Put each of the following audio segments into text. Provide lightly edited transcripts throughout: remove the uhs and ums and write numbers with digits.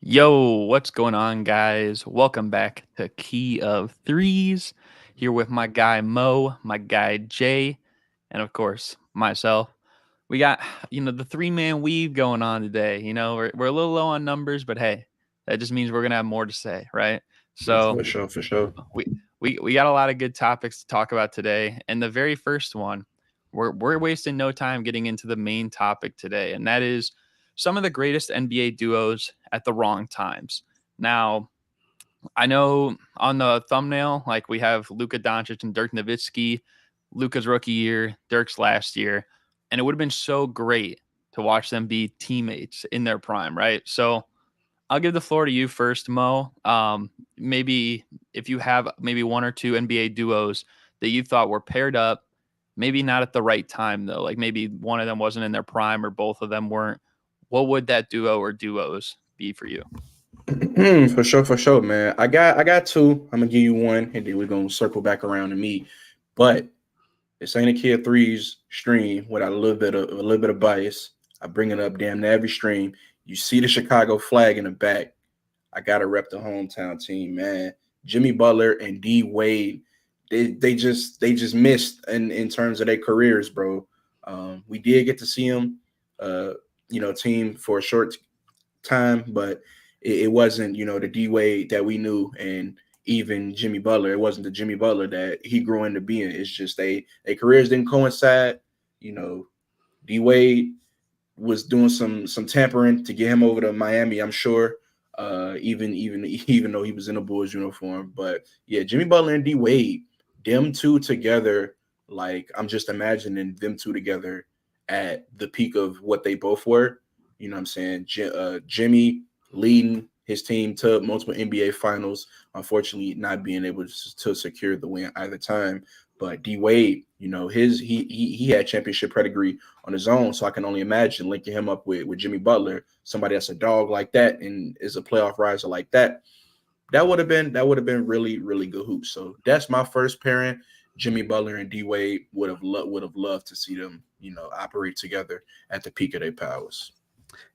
Yo, what's going on, guys? Welcome back to Key of Threes. Here with my guy Mo, my guy Jay, and of course myself. We got the three-man weave going on today. We're a little low on numbers, but hey, that just means we're gonna have more to say, right? So For sure, for sure. we we got a lot of good topics to talk about today, and the very first one, we're wasting no time getting into the main topic today, and that is some of the greatest NBA duos at the wrong times. Now, I know on the thumbnail, like we have Luka Doncic and Dirk Nowitzki, Luka's rookie year, Dirk's last year, and it would have been so great to watch them be teammates in their prime, right? So I'll give the floor to you first, Mo. Maybe if you have maybe one or two NBA duos that you thought were paired up, maybe not at the right time though. Like maybe one of them wasn't in their prime or both of them weren't. What would that duo or duos be for you? For sure, man. I got two. I'm gonna give you one, and then we're gonna circle back around to me. But this ain't a kid threes stream without a little bit of bias. I bring it up damn near every stream. You see the Chicago flag in the back. I gotta rep the hometown team, man. Jimmy Butler and D Wade, they just missed in terms of their careers, bro. We did get to see them, uh, team for a short time, but it wasn't, the D Wade that we knew, and even Jimmy Butler. It wasn't the Jimmy Butler that he grew into being. It's just they careers didn't coincide. You know, D Wade was doing some tampering to get him over to Miami, I'm sure. Even though he was in a Bulls uniform, but yeah, Jimmy Butler and D Wade, them two together, like I'm just imagining them two together at the peak of what they both were. You know what I'm saying? Jimmy leading his team to multiple NBA finals, unfortunately not being able to secure the win either time. But D Wade, he had championship pedigree on his own, so I can only imagine linking him up with Jimmy Butler, somebody that's a dog like that and is a playoff riser like that. That would have been really really good hoops. So that's my first pairing. Jimmy Butler and D Wade would have loved to see them, operate together at the peak of their powers.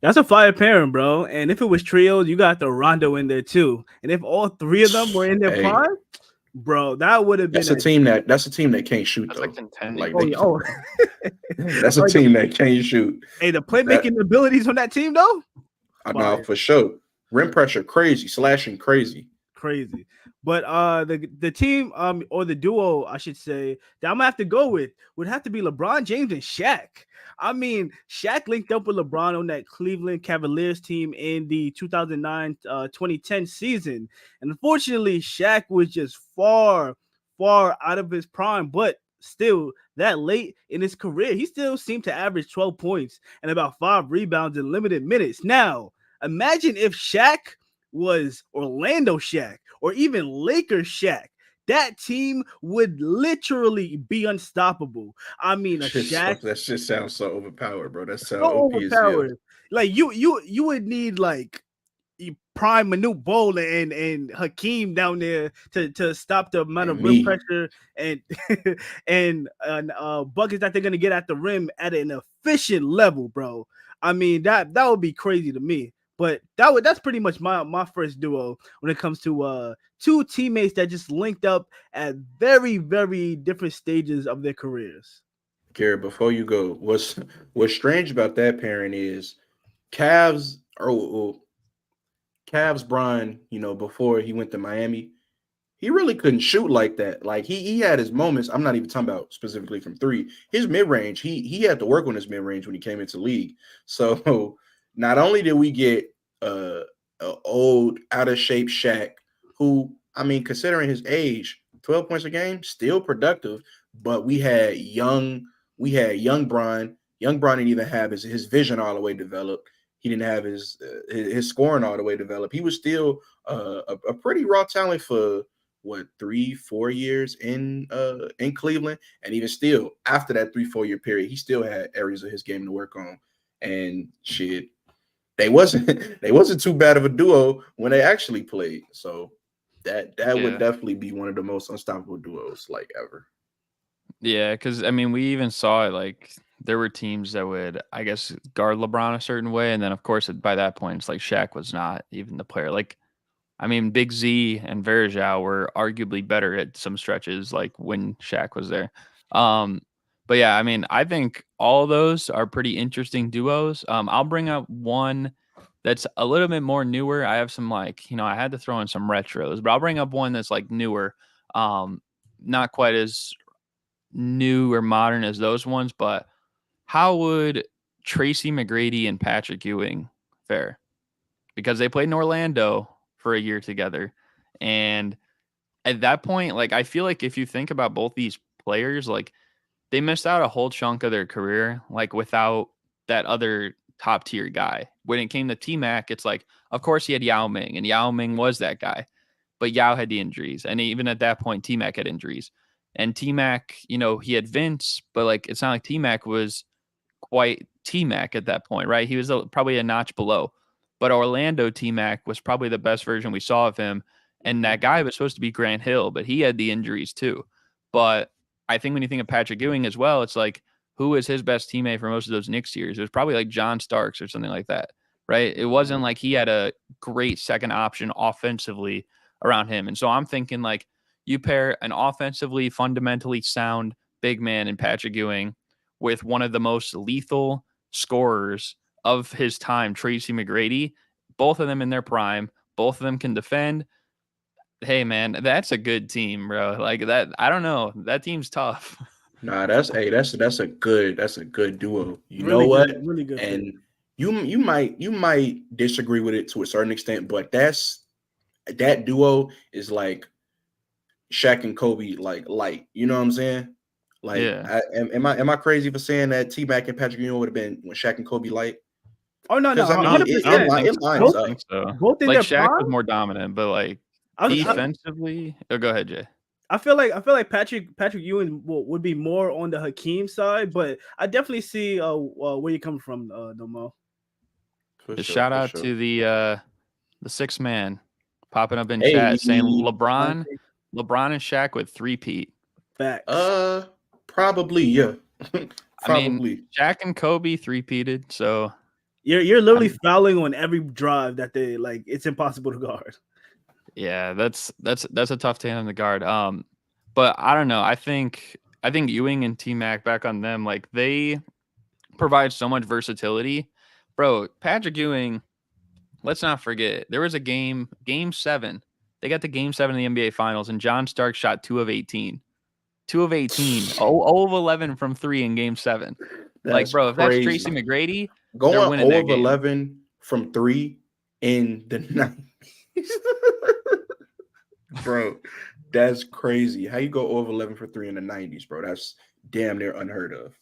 That's a fire pairing, bro. And if it was trios, you got the Rondo in there too. And if all three of them were in their Hey, prime, bro, that would have been that's a a team that can't shoot That's a though. contending Like oh they, yeah. Oh, that's a oh team that can't shoot. hey, the That playmaking abilities on that team though, I know fire. for sure. Rim pressure crazy, slashing crazy. Crazy. But the team or the duo I should say that I'm gonna have to go with would have to be LeBron James and Shaq. I mean, Shaq linked up with LeBron on that Cleveland Cavaliers team in the 2009 2010 season. And unfortunately, Shaq was just far out of his prime, but still that late in his career, he still seemed to average 12 points and about 5 rebounds in limited minutes. Now, imagine if Shaq was Orlando Shaq or even Lakers Shaq. That team would literally be unstoppable. I mean, a Shaq That just sounds so overpowered, bro. That sounds so OP as hell. overpowered. Like you would need like prime Manute Bol and Hakeem down there to stop the amount And of rim me, pressure and and buckets that they're gonna get at the rim at an efficient level, bro. I mean that would be crazy to me. But that's pretty much my first duo when it comes to two teammates that just linked up at very different stages of their careers. Garrett, before you go, what's strange about that pairing is Cavs or Cavs Brian, before he went to Miami, he really couldn't shoot like that. Like he had his moments. I'm not even talking about specifically from three. His mid range, he had to work on his mid range when he came into league. So not only did we get a old out of shape Shaq, who I mean, considering his age, 12 points a game, still productive. But we had young Brian. Young Brian didn't even have his vision all the way developed. He didn't have his scoring all the way developed. He was still a pretty raw talent for what 3-4 years in Cleveland, and even still after that 3-4 year period, he still had areas of his game to work on. And shit, they wasn't they wasn't too bad of a duo when they actually played. So that would Yeah. definitely be one of the most unstoppable duos like ever. Yeah, because I mean, we even saw it like there were teams that would, I guess, guard LeBron a certain way, and then of course by that point it's like Shaq was not even the player. Like, I mean, Big Z and Verjao were arguably better at some stretches, like when Shaq was there. Um, but yeah, I mean, I think all those are pretty interesting duos. I'll bring up one that's a little bit more newer. I have some like, I had to throw in some retros, but I'll bring up one that's like newer. Not quite as new or modern as those ones, but how would Tracy McGrady and Patrick Ewing fare? Because they played in Orlando for a year together. And at that point, like, I feel like if you think about both these players, like, they missed out a whole chunk of their career, like, without that other top tier guy. When it came to T Mac, it's like, of course, he had Yao Ming, and Yao Ming was that guy. But Yao had the injuries. And even at that point, T Mac had injuries. And T Mac, he had Vince, but like, it's not like T Mac was quite T Mac at that point, right? He was probably a notch below. But Orlando T Mac was probably the best version we saw of him. And that guy was supposed to be Grant Hill, but he had the injuries too. But I think when you think of Patrick Ewing as well, it's like, who was his best teammate for most of those Knicks years? It was probably like John Starks or something like that, right? It wasn't like he had a great second option offensively around him. And so I'm thinking like you pair an offensively fundamentally sound big man in Patrick Ewing with one of the most lethal scorers of his time, Tracy McGrady, both of them in their prime, both of them can defend. Hey man, that's a good team, bro. Like that, I don't know. That team's tough. Nah, that's a good duo. You know Really what? good, really good. And you might disagree with it to a certain extent, but that duo is like Shaq and Kobe, like light. You know what I'm saying? Like, Yeah. am I crazy for saying that T Mac and Patrick Ewing would have been when Shaq and Kobe light? Oh no, Because I mean, I don't, it, 100%. it, it I lines don't up. think so. Both in Like their Shaq was prime. more dominant, but like I, I, defensively, go ahead, Jay. I feel like Patrick Ewing would be more on the Hakeem side, but I definitely see where you're coming from, Domo. Shout out Sure. to the sixth man popping up in Hey, chat saying LeBron and Shaq with 3-peat. Facts. probably, yeah. I mean, Probably. Shaq and Kobe 3-peated, so You're literally fouling on every drive that they like. It's impossible to guard. yeah, that's a tough tandem to guard. But I don't know. I think Ewing and T Mac back on them, like they provide so much versatility. Bro, Patrick Ewing, let's not forget, there was a game 7. They got to game 7 in the NBA Finals, and John Stark shot 2 of 18. 2 of 18. 0 of 11 from 3 in game 7. Like, bro, if that's crazy. Tracy McGrady, they're Going winning 0 that of game. 11 from 3 in the 90s. Bro, that's crazy. How you go 0 of 11 for 3 in the 90s, bro? That's damn near unheard of.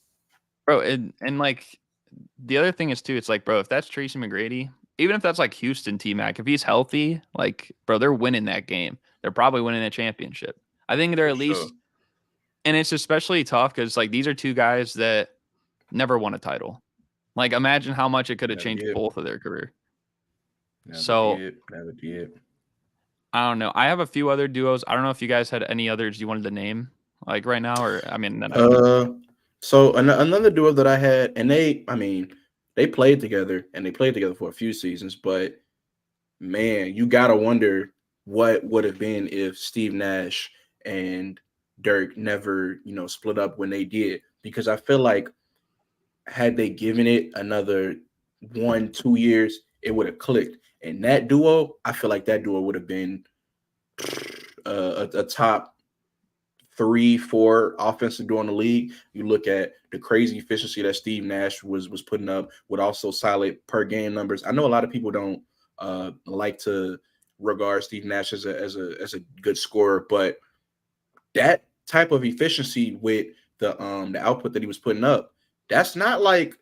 Bro, and like the other thing is too, it's like, bro, if that's Tracy McGrady, even if that's like Houston T-Mac, if he's healthy, like, bro, they're winning that game. They're probably winning a championship. I think they're at least, and it's especially tough because like these are two guys that never won a title. Like, imagine how much it could have changed both of their career. Never did. I don't know. I have a few other duos. I don't know if you guys had any others you wanted to name, like right now, or I mean, so another duo that I had, and they played together, and they played together for a few seasons, but man, you gotta wonder what would have been if Steve Nash and Dirk never, split up when they did, because I feel like had they given it another 1-2 years, it would have clicked. And that duo, I feel like that duo would have been a top 3-4 offensive duo in the league. You look at the crazy efficiency that Steve Nash was putting up with also solid per game numbers. I know a lot of people don't like to regard Steve Nash as a good scorer, but that type of efficiency with the output that he was putting up, that's not like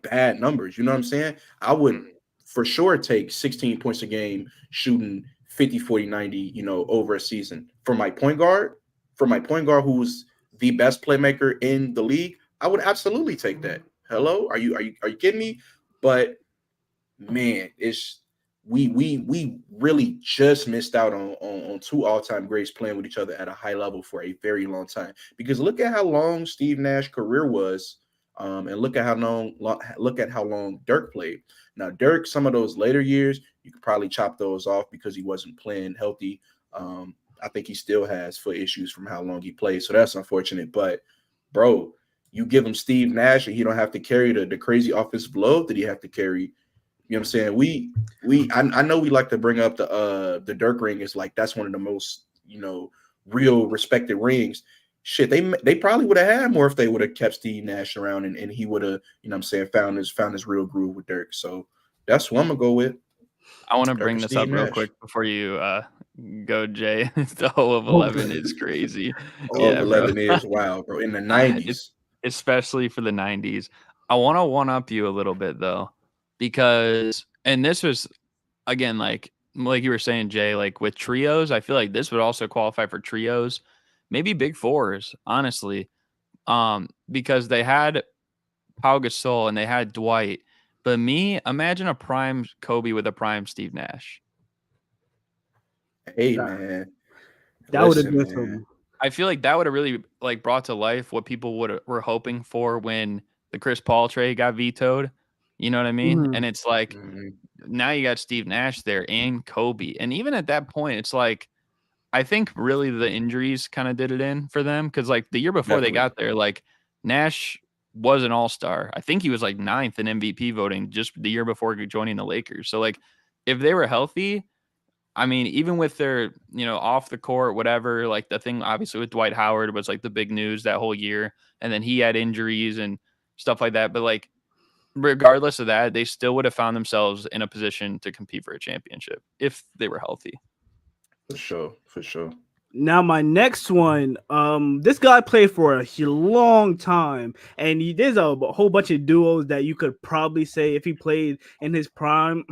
bad numbers. You know what I'm saying? I would for sure take 16 points a game shooting 50, 40, 90, over a season. For my point guard who's the best playmaker in the league, I would absolutely take that. Hello? Are you kidding me? But man, we really just missed out on two all-time greats playing with each other at a high level for a very long time. Because look at how long Steve Nash's career was, and look at how long Dirk played. Now, Dirk, some of those later years, you could probably chop those off because he wasn't playing healthy. I think he still has foot issues from how long he played, so that's unfortunate. But, bro, you give him Steve Nash, and he don't have to carry the crazy offensive load that he had to carry. You know what I'm saying? I know we like to bring up the Dirk ring as like that's one of the most, real respected rings. Shit, they probably would have had more if they would have kept Steve Nash around and he would have, found his real groove with Dirk. So that's what I'm gonna go with. I want to bring this up real quick before you go, Jay. The whole of 11 is crazy. All of 11 is wild, bro. In the 90s. Especially for the 90s. I want to one-up you a little bit, though, because, and this was, again, like you were saying, Jay, like with trios, I feel like this would also qualify for trios, maybe big fours, honestly, because they had Pau Gasol and they had Dwight. But imagine a prime Kobe with a prime Steve Nash. Hey, man. That would have been something. I feel like that would have really like brought to life what people were hoping for when the Chris Paul trade got vetoed. You know what I mean? Mm-hmm. And it's like now you got Steve Nash there and Kobe. And even at that point, it's like I think really the injuries kind of did it in for them because like the year before they got there, like Nash was an all-star. I think he was like 9th in MVP voting just the year before joining the Lakers. So like if they were healthy, I mean, even with their, off the court, whatever, like the thing obviously with Dwight Howard was like the big news that whole year. And then he had injuries and stuff like that. But like, regardless of that, they still would have found themselves in a position to compete for a championship if they were healthy. For sure. Now my next one, this guy played for a long time, and there's a whole bunch of duos that you could probably say if he played in his prime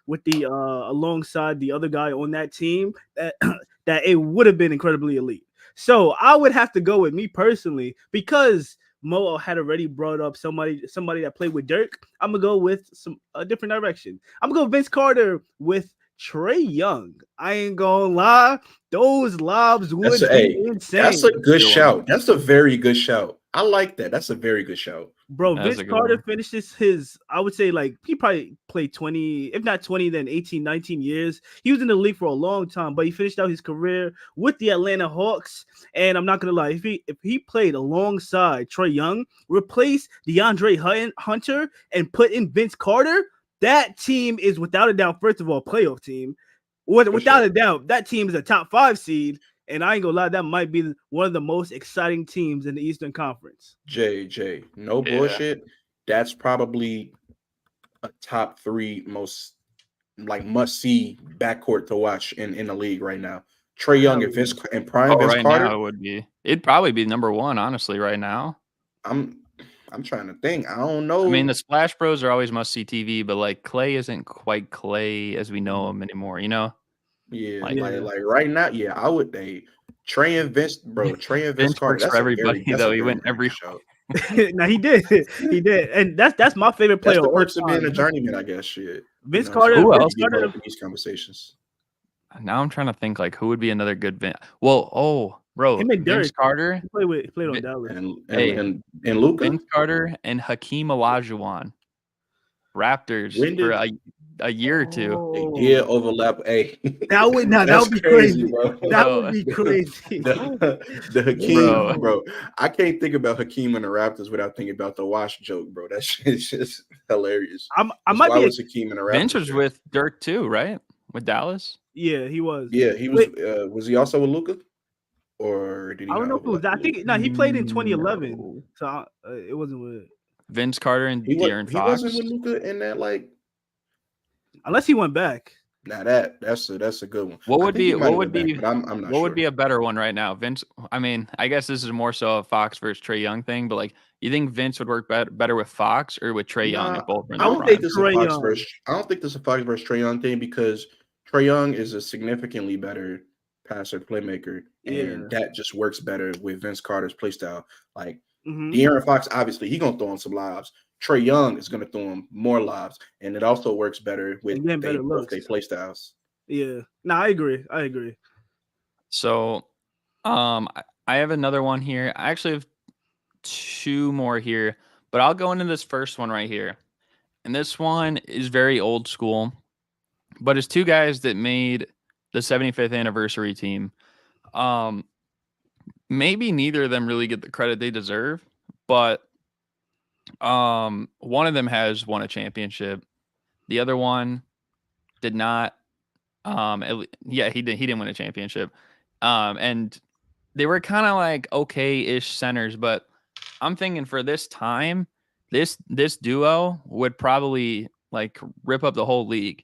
with the alongside the other guy on that team, that it would have been incredibly elite. So I would have to go with me personally because Mo had already brought up somebody that played with Dirk. I'm gonna go with a different direction. I'm gonna go Vince Carter with Trae Young. I ain't gonna lie, those lobs would be insane. That's a good shout. That's a very good shout. I like that. That's a very good shout. Bro, Vince Carter finishes his, I would say, like, he probably played 20, if not 20, then 18, 19 years. He was in the league for a long time, but he finished out his career with the Atlanta Hawks. And I'm not going to lie, if he played alongside Trae Young, replaced DeAndre Hunter, and put in Vince Carter, that team is without a doubt, first of all, a playoff team. Without a doubt, that team is a top 5 seed. And I ain't gonna lie, that might be one of the most exciting teams in the Eastern Conference. Jay, no bullshit. That's probably a top 3 most must-see backcourt to watch in the league right now. Trae Young and Vince and prime Vince right Carter. Now it would be. It'd probably be number 1, honestly, right now. I'm trying to think. I don't know. I mean, the Splash Bros are always must-see TV, but like Clay isn't quite Clay as we know him anymore. Yeah, like right now, yeah, I would. Trae and Vince, bro. Trae and Vince Carter. That's for everybody, though. He went every show. No, he did, and that's my favorite player. That's the perks of being a journeyman, I guess. Shit, Vince Carter. Who else in these conversations? Now I'm trying to think like who would be another good Vince. Well, bro, him and Vince Carter. He played on Dallas. And Luka. Vince Carter and Hakeem Olajuwon. Raptors for a year or two. A year overlap. Hey, that would be crazy, bro. That would be crazy. The Hakeem, bro. I can't think about Hakeem and the Raptors without thinking about the wash joke, bro. That shit's just hilarious. I might be Hakeem and the Raptors. Vince was with Dirk too, right? With Dallas. Yeah, he was. Yeah, he was. Was he also with Luka? Or did he? I don't know if it was that. I think he played in 2011, so it wasn't with Vince Carter and De'Aaron Fox. He wasn't with Luka in that, like, unless he went back. Nah, that's a good one. What would be a better one right now, Vince? I mean, I guess this is more so a Fox versus Trae Young thing, but like, you think Vince would work better with Fox or with Trae Young? If both I don't think this is a Fox versus Trae Young thing because Trae Young is a significantly better passer playmaker, and that just works better with Vince Carter's play style. Like De'Aaron Fox, obviously, he gonna throw in some lobs. Trae Young is going to throw him more lobs, and it also works better with And getting they better both looks. their play styles. Yeah. No, I agree. I agree. So, I have another one here. I actually have 2 more here, but I'll go into this first one right here. And this one is very old school, but it's 2 guys that made the 75th anniversary team. Maybe neither of them really get the credit they deserve, but one of them has won a championship. The other one did not. Yeah, he didn't win a championship. And they were kind of like okay-ish centers, but I'm thinking for this time, this duo would probably like rip up the whole league.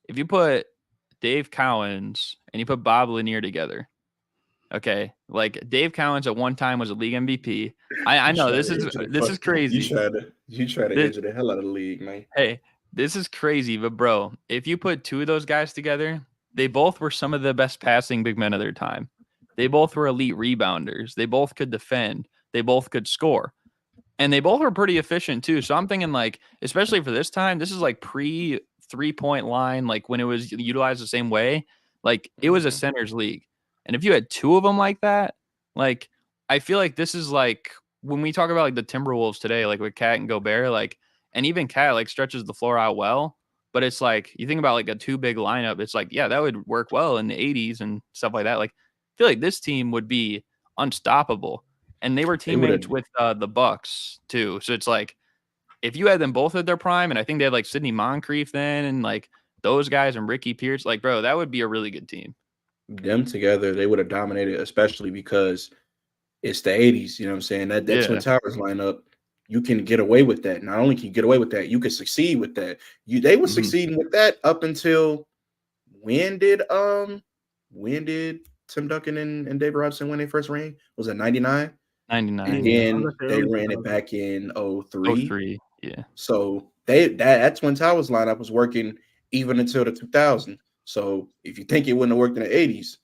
If you put Dave Cowens and you put Bob Lanier together, okay, like Dave Cowens at one time was a league MVP. I know this is crazy. You try to injure the hell out of the league, man. Hey, this is crazy, but bro, if you put 2 of those guys together, they both were some of the best passing big men of their time. They both were elite rebounders. They both could defend. They both could score. And they both were pretty efficient too. So I'm thinking like, especially for this time, this is like pre 3-point line, like when it was utilized the same way. Like it was a centers league. And if you had 2 of them like that, like I feel like this is like when we talk about like the Timberwolves today, like with Cat and Gobert, like, and even Cat like stretches the floor out well. But it's like you think about like a 2 big lineup, it's like, yeah, that would work well in the 80s and stuff like that. Like I feel like this team would be unstoppable. And they were teammates with the Bucks too. So it's like if you had them both at their prime, and I think they had like Sidney Moncrief then, and like those guys and Ricky Pierce, like bro, that would be a really good team. Them together, they would have dominated, especially because it's the 80s. You know what I'm saying? That Twin Towers lineup, you can get away with that. Not only can you get away with that, you can succeed with that. They were succeeding with that up until when did Tim Duncan and David Robinson win their first ring? Was it 99? 99. And then they ran it back in 03. 03, yeah. So that Twin Towers lineup was working even until the 2000s. So if you think it wouldn't have worked in the 80s,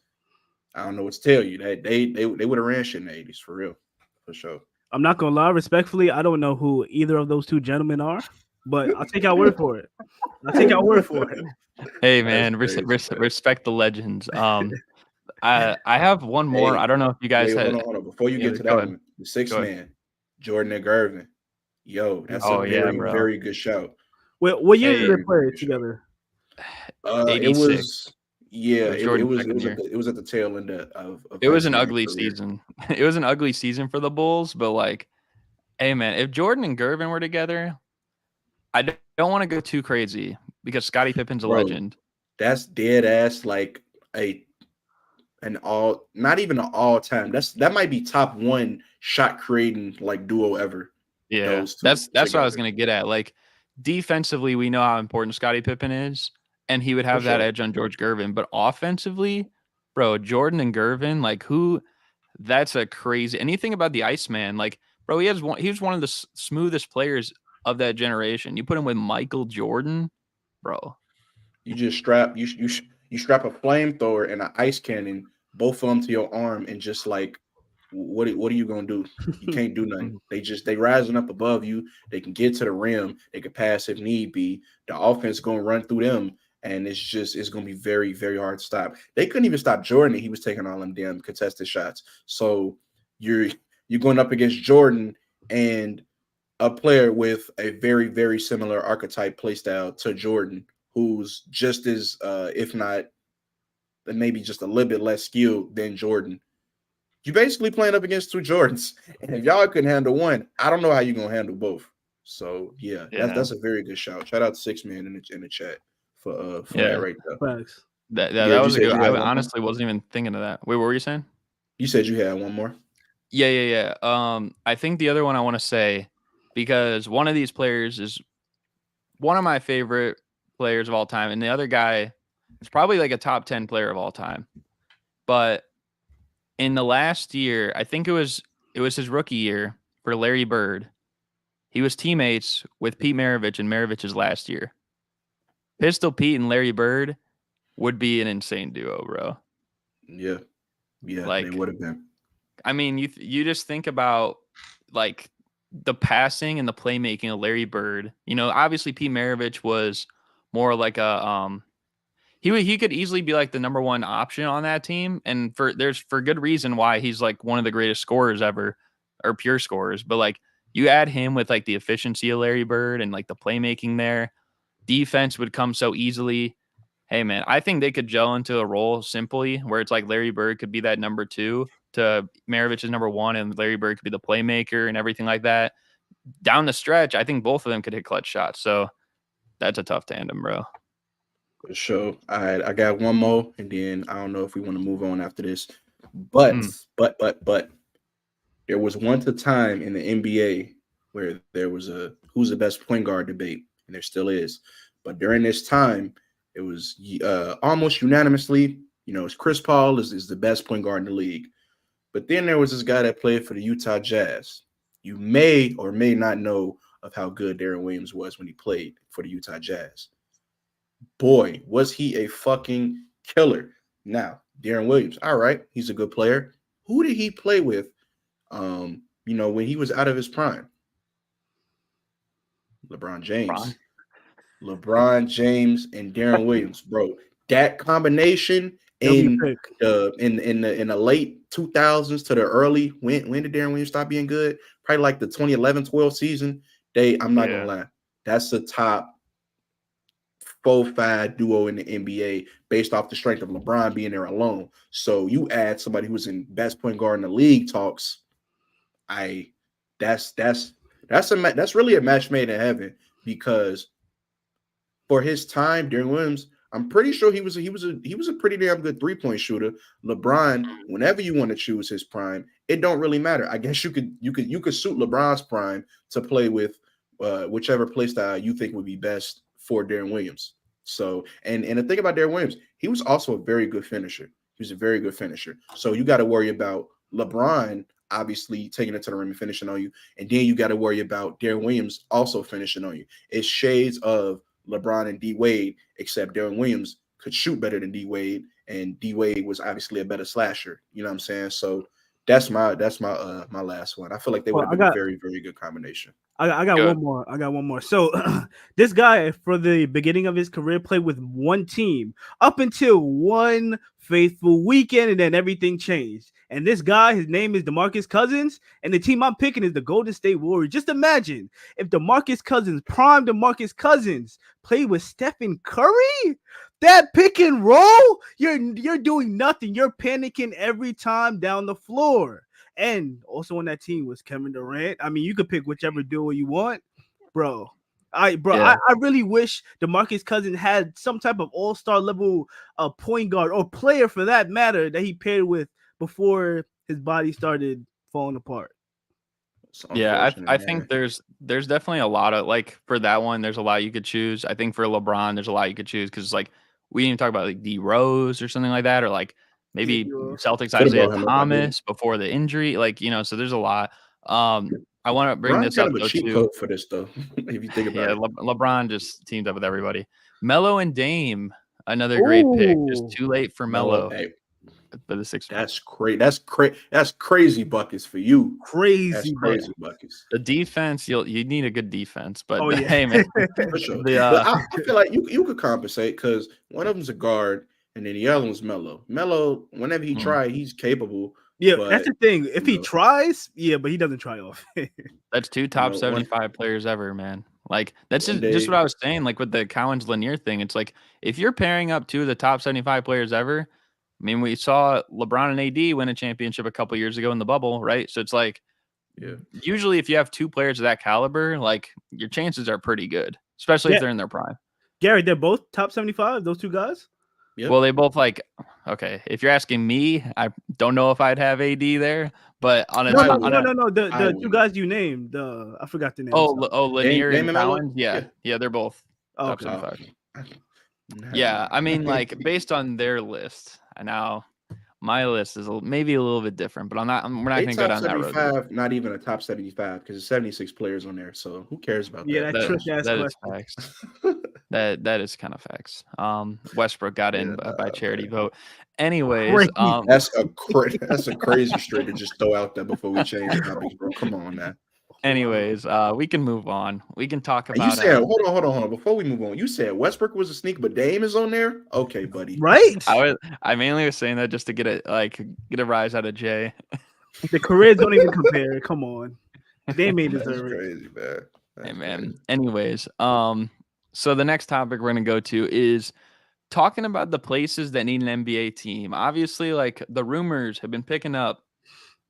I don't know what to tell you. That they would have ran shit in the 80s for real, for sure. I'm not gonna lie, respectfully, I don't know who either of those 2 gentlemen are, but I'll take our word for it. Hey man, respect the legends. I have one more. Hey, I don't know if you guys had. Hold on. Before you get to that one, the 6th man, Jordan and Gervin. Yo, that's a very good shout. What year did they play together? 86. It was at the tail end of it was an ugly season. It was an ugly season for the Bulls, but like, hey man, if Jordan and Gervin were together, I don't want to go too crazy because Scottie Pippen's a legend. That's dead ass like not even an all-time. That might be top 1 shot creating like duo ever. Yeah, that's what I was gonna get at. Like defensively, we know how important Scottie Pippen is, and he would have that edge on George Gervin. But offensively, bro, Jordan and Gervin, like who? That's a crazy. Anything about the Iceman, like bro, he was one of the smoothest players of that generation. You put him with Michael Jordan, bro. You just strap you strap a flamethrower and an ice cannon, both of them to your arm, and just like, what are you gonna do? You can't do nothing. They rising up above you. They can get to the rim. They can pass if need be. The offense gonna run through them, and it's gonna be very, very hard to stop. They couldn't even stop Jordan. He was taking all them damn contested shots. So you're going up against Jordan and a player with a very, very similar archetype play style to Jordan, who's just as, if not maybe just a little bit less skilled than Jordan. You basically playing up against 2 Jordans. And if y'all couldn't handle one, I don't know how you're going to handle both. So, yeah. That's a very good shout. Shout out to 6 man in the chat for that right there. Thanks. That was a good. I honestly wasn't even thinking of that. Wait, what were you saying? You said you had one more. Yeah. I think the other one I want to say, because one of these players is one of my favorite players of all time, and the other guy is probably like a top 10 player of all time. But in the last year, I think it was his rookie year for Larry Bird. He was teammates with Pete Maravich in Maravich's last year. Pistol Pete and Larry Bird would be an insane duo, bro. Yeah, like, they would have been. I mean, you just think about like the passing and the playmaking of Larry Bird. You know, obviously Pete Maravich was more like a he could easily be like the number one option on that team, and for good reason why he's like one of the greatest scorers ever, or pure scorers. But like you add him with like the efficiency of Larry Bird and like the playmaking there, defense would come so easily. Hey man, I think they could gel into a role simply where it's like Larry Bird could be that number 2 to Maravich's number 1, and Larry Bird could be the playmaker and everything like that. Down the stretch, I think both of them could hit clutch shots. So that's a tough tandem, bro. For sure. I got one more, and then I don't know if we want to move on after this. But there was once a time in the NBA where there was a who's the best point guard debate, and there still is. But during this time, it was almost unanimously, it's Chris Paul is the best point guard in the league. But then there was this guy that played for the Utah Jazz. You may or may not know of how good Deron Williams was when he played for the Utah Jazz. Boy, was he a fucking killer. Now, Deron Williams, all right, he's a good player. Who did he play with, when he was out of his prime? LeBron James. LeBron James and Deron Williams, bro. That combination in the late 2000s to the early, when did Deron Williams stop being good? Probably like the 2011-12 season. I'm not gonna lie, that's the top 4-5 duo in the NBA based off the strength of LeBron being there alone. So you add somebody who's in best point guard in the league talks. That's really a match made in heaven, because for his time, Deron Williams, I'm pretty sure he was a pretty damn good 3-point shooter. LeBron, whenever you want to choose his prime, it don't really matter. I guess you could suit LeBron's prime to play with whichever play style you think would be best for Deron Williams. So, and the thing about Deron Williams, he was also a very good finisher. He was a very good finisher. So you got to worry about LeBron obviously taking it to the rim and finishing on you, and then you got to worry about Deron Williams also finishing on you. It's shades of LeBron and D Wade, except Deron Williams could shoot better than D Wade, and D Wade was obviously a better slasher. You know what I'm saying? So that's my last one. I feel like they would have been a very, very good combination. I got one more. I got one more. So this guy, for the beginning of his career, played with one team up until one faithful weekend, and then everything changed. And this guy, his name is DeMarcus Cousins, and the team I'm picking is the Golden State Warriors. Just imagine if DeMarcus Cousins, prime DeMarcus Cousins, played with Stephen Curry. That pick and roll, you're doing nothing. You're panicking every time down the floor. And also on that team was Kevin Durant. I mean, you could pick whichever duo you want, bro. I really wish DeMarcus Cousins had some type of all-star level point guard or player for that matter that he paired with before his body started falling apart. Yeah, I think there's definitely a lot of, like, for that one, there's a lot you could choose. I think for LeBron, there's a lot you could choose, because like we didn't even talk about like D Rose or something like that, or like maybe Celtics Isaiah Thomas before the injury, like, so there's a lot. I want to bring this up though too. For this though, if you think about it. LeBron just teamed up with everybody. Melo and Dame, another great pick. Just too late for Melo. For the Sixers. That's great. That's crazy buckets for you. Crazy buckets. The defense, you need a good defense, but hey man, for sure. I feel like you could compensate, because one of them's a guard and then the other one's Melo. Melo, whenever he tries, he's capable. Yeah, but that's the thing. If he tries, but he doesn't try off. That's two top 75 players ever, man. Like, that's just what I was saying. Like with the Collins Lanier thing, it's like if you're pairing up two of the top 75 players ever. I mean, we saw LeBron and AD win a championship a couple years ago in the bubble, right? So it's like, usually if you have two players of that caliber, like, your chances are pretty good, especially if they're in their prime. Gary, they're both top 75, those two guys? Yep. Well, they both, like, okay, if you're asking me, I don't know if I'd have AD there, but on a the two guys you named, I forgot the name. Lanier and Collins, yeah, they're both top 75. Yeah, I mean, like, based on their list. Now, my list is maybe a little bit different, but we're not going to go down that road. Not even a top 75, because there's 76 players on there. So who cares about that? Yeah, that is facts. that is kind of facts. Westbrook got in by charity vote. Anyways, that's a crazy straight to just throw out there before we change topics, bro. Come on, man. Anyways, we can move on. We can talk And you about. said, hold on. Before we move on, you said Westbrook was a sneak, but Dame is on there. Okay, buddy. Right? I mainly was saying that just to get a rise out of Jay. The careers don't even compare. Come on, they may deserve it. Crazy, man. Hey, man. Anyways, so the next topic we're gonna go to is talking about the places that need an NBA team. Obviously, like the rumors have been picking up.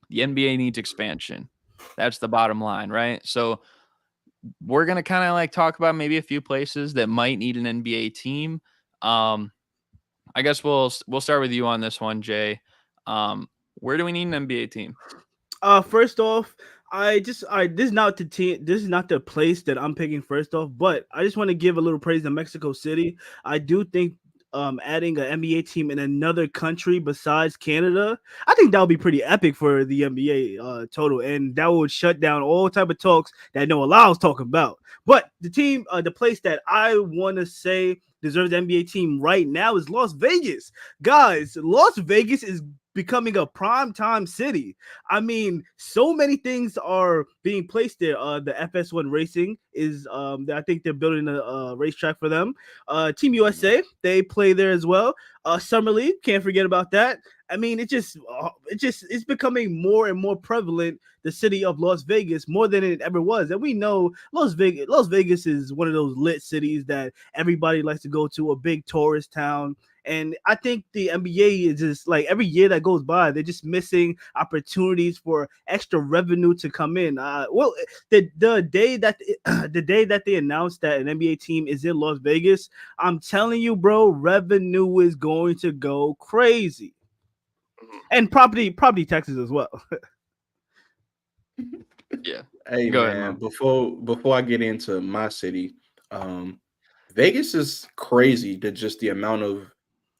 The NBA needs expansion. That's the bottom line, right? So we're gonna kind of like talk about maybe a few places that might need an NBA team. I guess we'll start with you on this one, Jay. Where do we need an NBA team? First off, this is not the team. This is not the place that I'm picking first off. But I just want to give a little praise to Mexico City. I do think adding an NBA team in another country besides Canada, I think that would be pretty epic for the NBA total, and that would shut down all type of talks that no allows talking about. But the team, the place that I want to say deserves the NBA team right now is Las Vegas. Guys, Las Vegas is becoming a prime time city. I mean, so many things are being placed there. The FS1 Racing is, I think they're building a racetrack for them. Team USA, they play there as well. Summer League, can't forget about that. I mean, it's becoming more and more prevalent. The city of Las Vegas more than it ever was, and we know Las Vegas is one of those lit cities that everybody likes to go to, a big tourist town. And I think the NBA is just like every year that goes by, they're just missing opportunities for extra revenue to come in. The day that they announced that an NBA team is in Las Vegas, I'm telling you, bro, revenue is going to go crazy, and property taxes as well. Yeah. Hey, Go man, ahead, before I get into my city, Vegas is crazy to just the amount of,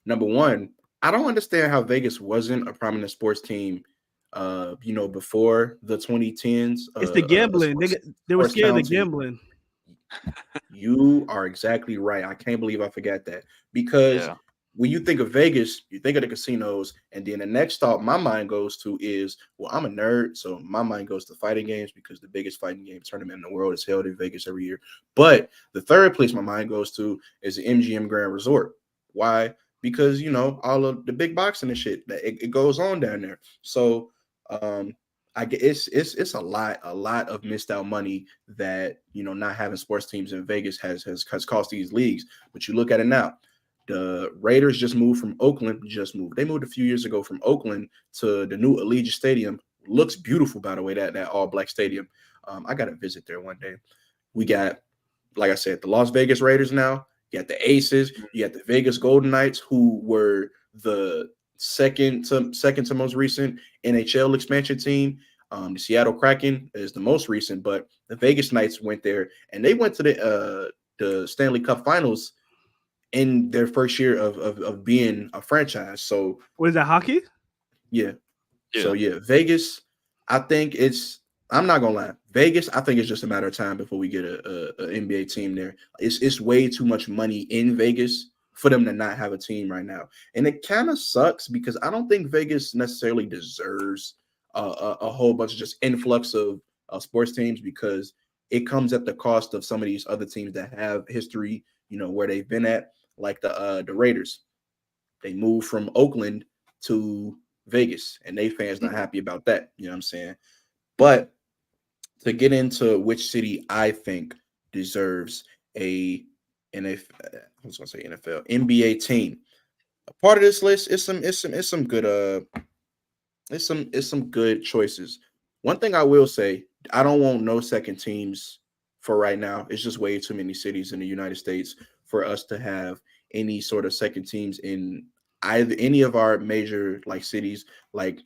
number one, I don't understand how Vegas wasn't a prominent sports team, before the 2010s. It's the gambling. They were scared of the gambling. You are exactly right. I can't believe I forgot that, because when you think of Vegas, you think of the casinos, and then the next thought my mind goes to is, well, I'm a nerd, so my mind goes to fighting games because the biggest fighting game tournament in the world is held in Vegas every year. But the third place my mind goes to is the MGM Grand Resort. Why? Because all of the big boxing and shit that it goes on down there. So I guess it's a lot of missed out money that not having sports teams in Vegas has cost these leagues. But you look at it now. The Raiders just moved from Oakland. They moved a few years ago from Oakland to the new Allegiant Stadium. Looks beautiful, by the way, that all black stadium. I got to visit there one day. We got, like I said, the Las Vegas Raiders now. You got the Aces. You got the Vegas Golden Knights, who were the second to most recent NHL expansion team. The Seattle Kraken is the most recent, but the Vegas Knights went there, and they went to the Stanley Cup Finals in their first year of being a franchise. So what is that, hockey? Yeah. So Vegas, I think I'm not gonna lie. Vegas, I think it's just a matter of time before we get a NBA team there. It's way too much money in Vegas for them to not have a team right now. And it kind of sucks because I don't think Vegas necessarily deserves a whole bunch of just influx of sports teams, because it comes at the cost of some of these other teams that have history, where they've been at, like the Raiders. They moved from Oakland to Vegas, and they fans not happy about that. You know what I'm saying? But to get into which city I think deserves NBA team, a part of this list is some good choices. One thing I will say, I don't want no second teams for right now. It's just way too many cities in the United States for us to have any sort of second teams in either any of our major cities. Like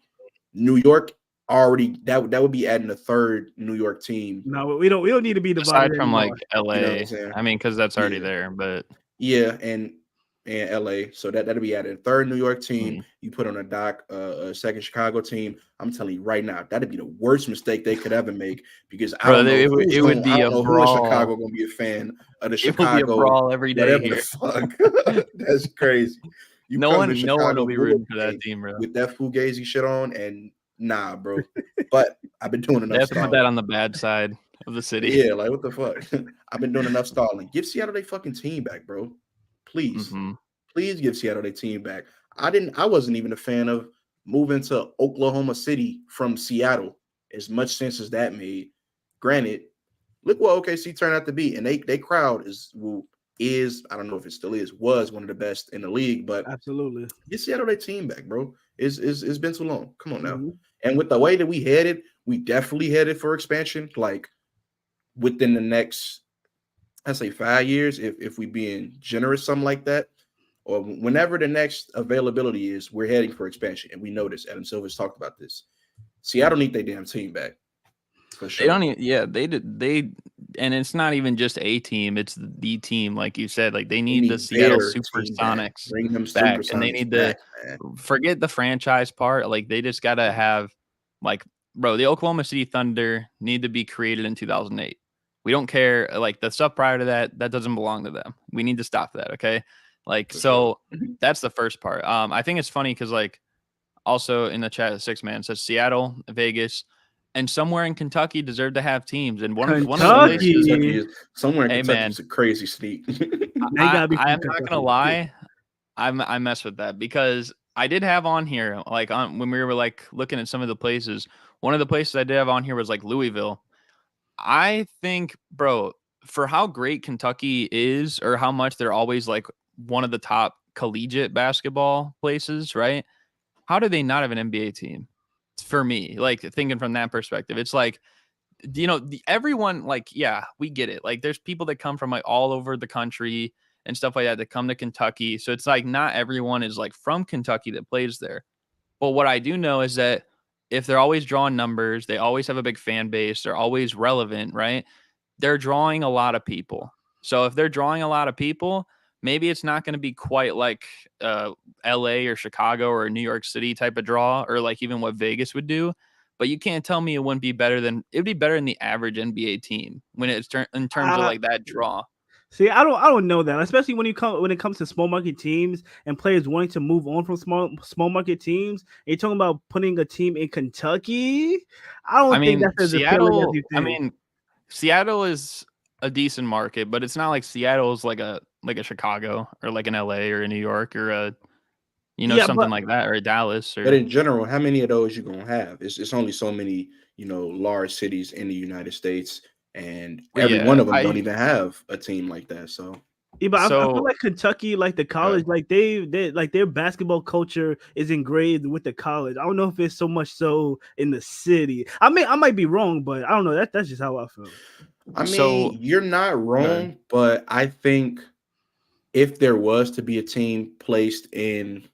New York, already that would be adding a third New York team. No, we don't need to be divided aside from anymore. LA. I mean, because that's already there, but and LA, so that'll be added. Third New York team, you put on a dock, a second Chicago team. I'm telling you right now, that'd be the worst mistake they could ever make, because I don't know who in Chicago gonna be a fan of the Chicago. It would be a brawl every day here. Fuck. That's crazy. No one will be rooting for that team, really. With that Fugazi shit on, and Nah, bro. But I've been doing They enough have to put that stalling. on the bad side of the city. Yeah, like what the fuck? I've been doing enough stalling. Give Seattle their fucking team back, bro. Please. Mm-hmm. Please give Seattle their team back. I wasn't even a fan of moving to Oklahoma City from Seattle, as much sense as that made. Granted, look what OKC turned out to be. And they crowd is I don't know if it still is, was one of the best in the league, but Absolutely. get Seattle their team back, bro. It's been too long. Come on now. Mm-hmm. And with the way that we definitely headed for expansion, like within the next, I say 5 years, if we being generous, something like that, or whenever the next availability is, we're heading for expansion. And we know this. Adam Silver's talked about this. Seattle need their damn team back. For sure. They don't even, yeah, they did. And it's not even just a team, it's the team, like you said. Like they need the Seattle Supersonics Bring them back, Supersonics and they need back, to man. forget the franchise part. Like they just gotta have, like, bro, the Oklahoma City Thunder need to be created in 2008. We don't care, like the stuff prior to that doesn't belong to them. We need to stop that, okay? Like, For so sure. that's the first part. I think it's funny because, like, also in the chat, 6 man says Seattle, Vegas, and somewhere in Kentucky deserve to have teams. And one of the places, Somewhere in hey, Kentucky man, is a crazy sneak. They gotta be I'm from not Kentucky. gonna lie, I mess with that because I did have on here, like, when we were like looking at some of the places. One of the places I did have on here was like Louisville. I think, bro, for how great Kentucky is, or how much they're always like one of the top collegiate basketball places, right? How do they not have an NBA team? For me, like thinking from that perspective, it's like, everyone, like, yeah, we get it. Like, there's people that come from like all over the country and stuff like that come to Kentucky. So it's like not everyone is like from Kentucky that plays there. But what I do know is that if they're always drawing numbers, they always have a big fan base, they're always relevant, right? They're drawing a lot of people. So if they're drawing a lot of people, maybe it's not going to be quite like LA or Chicago or New York City type of draw, or like even what Vegas would do. But you can't tell me it wouldn't be better it'd be better than the average NBA team when it's in terms of like that draw. See, I don't know that, especially when it comes to small market teams and players wanting to move on from small market teams. And you're talking about putting a team in Kentucky. I don't think that's as appealing as you think. I mean, Seattle is a decent market, but it's not like Seattle's like a Chicago or like an LA or a New York or a something like that, or a Dallas. But in general, how many of those you gonna have? It's only so many, large cities in the United States, and every one of them don't even have a team like that. So yeah, but I feel like Kentucky, like the college, like they like their basketball culture is engraved with the college. I don't know if it's so much so in the city. I might be wrong, but I don't know. That's just how I feel. I mean, you're not wrong, but I think if there was to be a team placed in,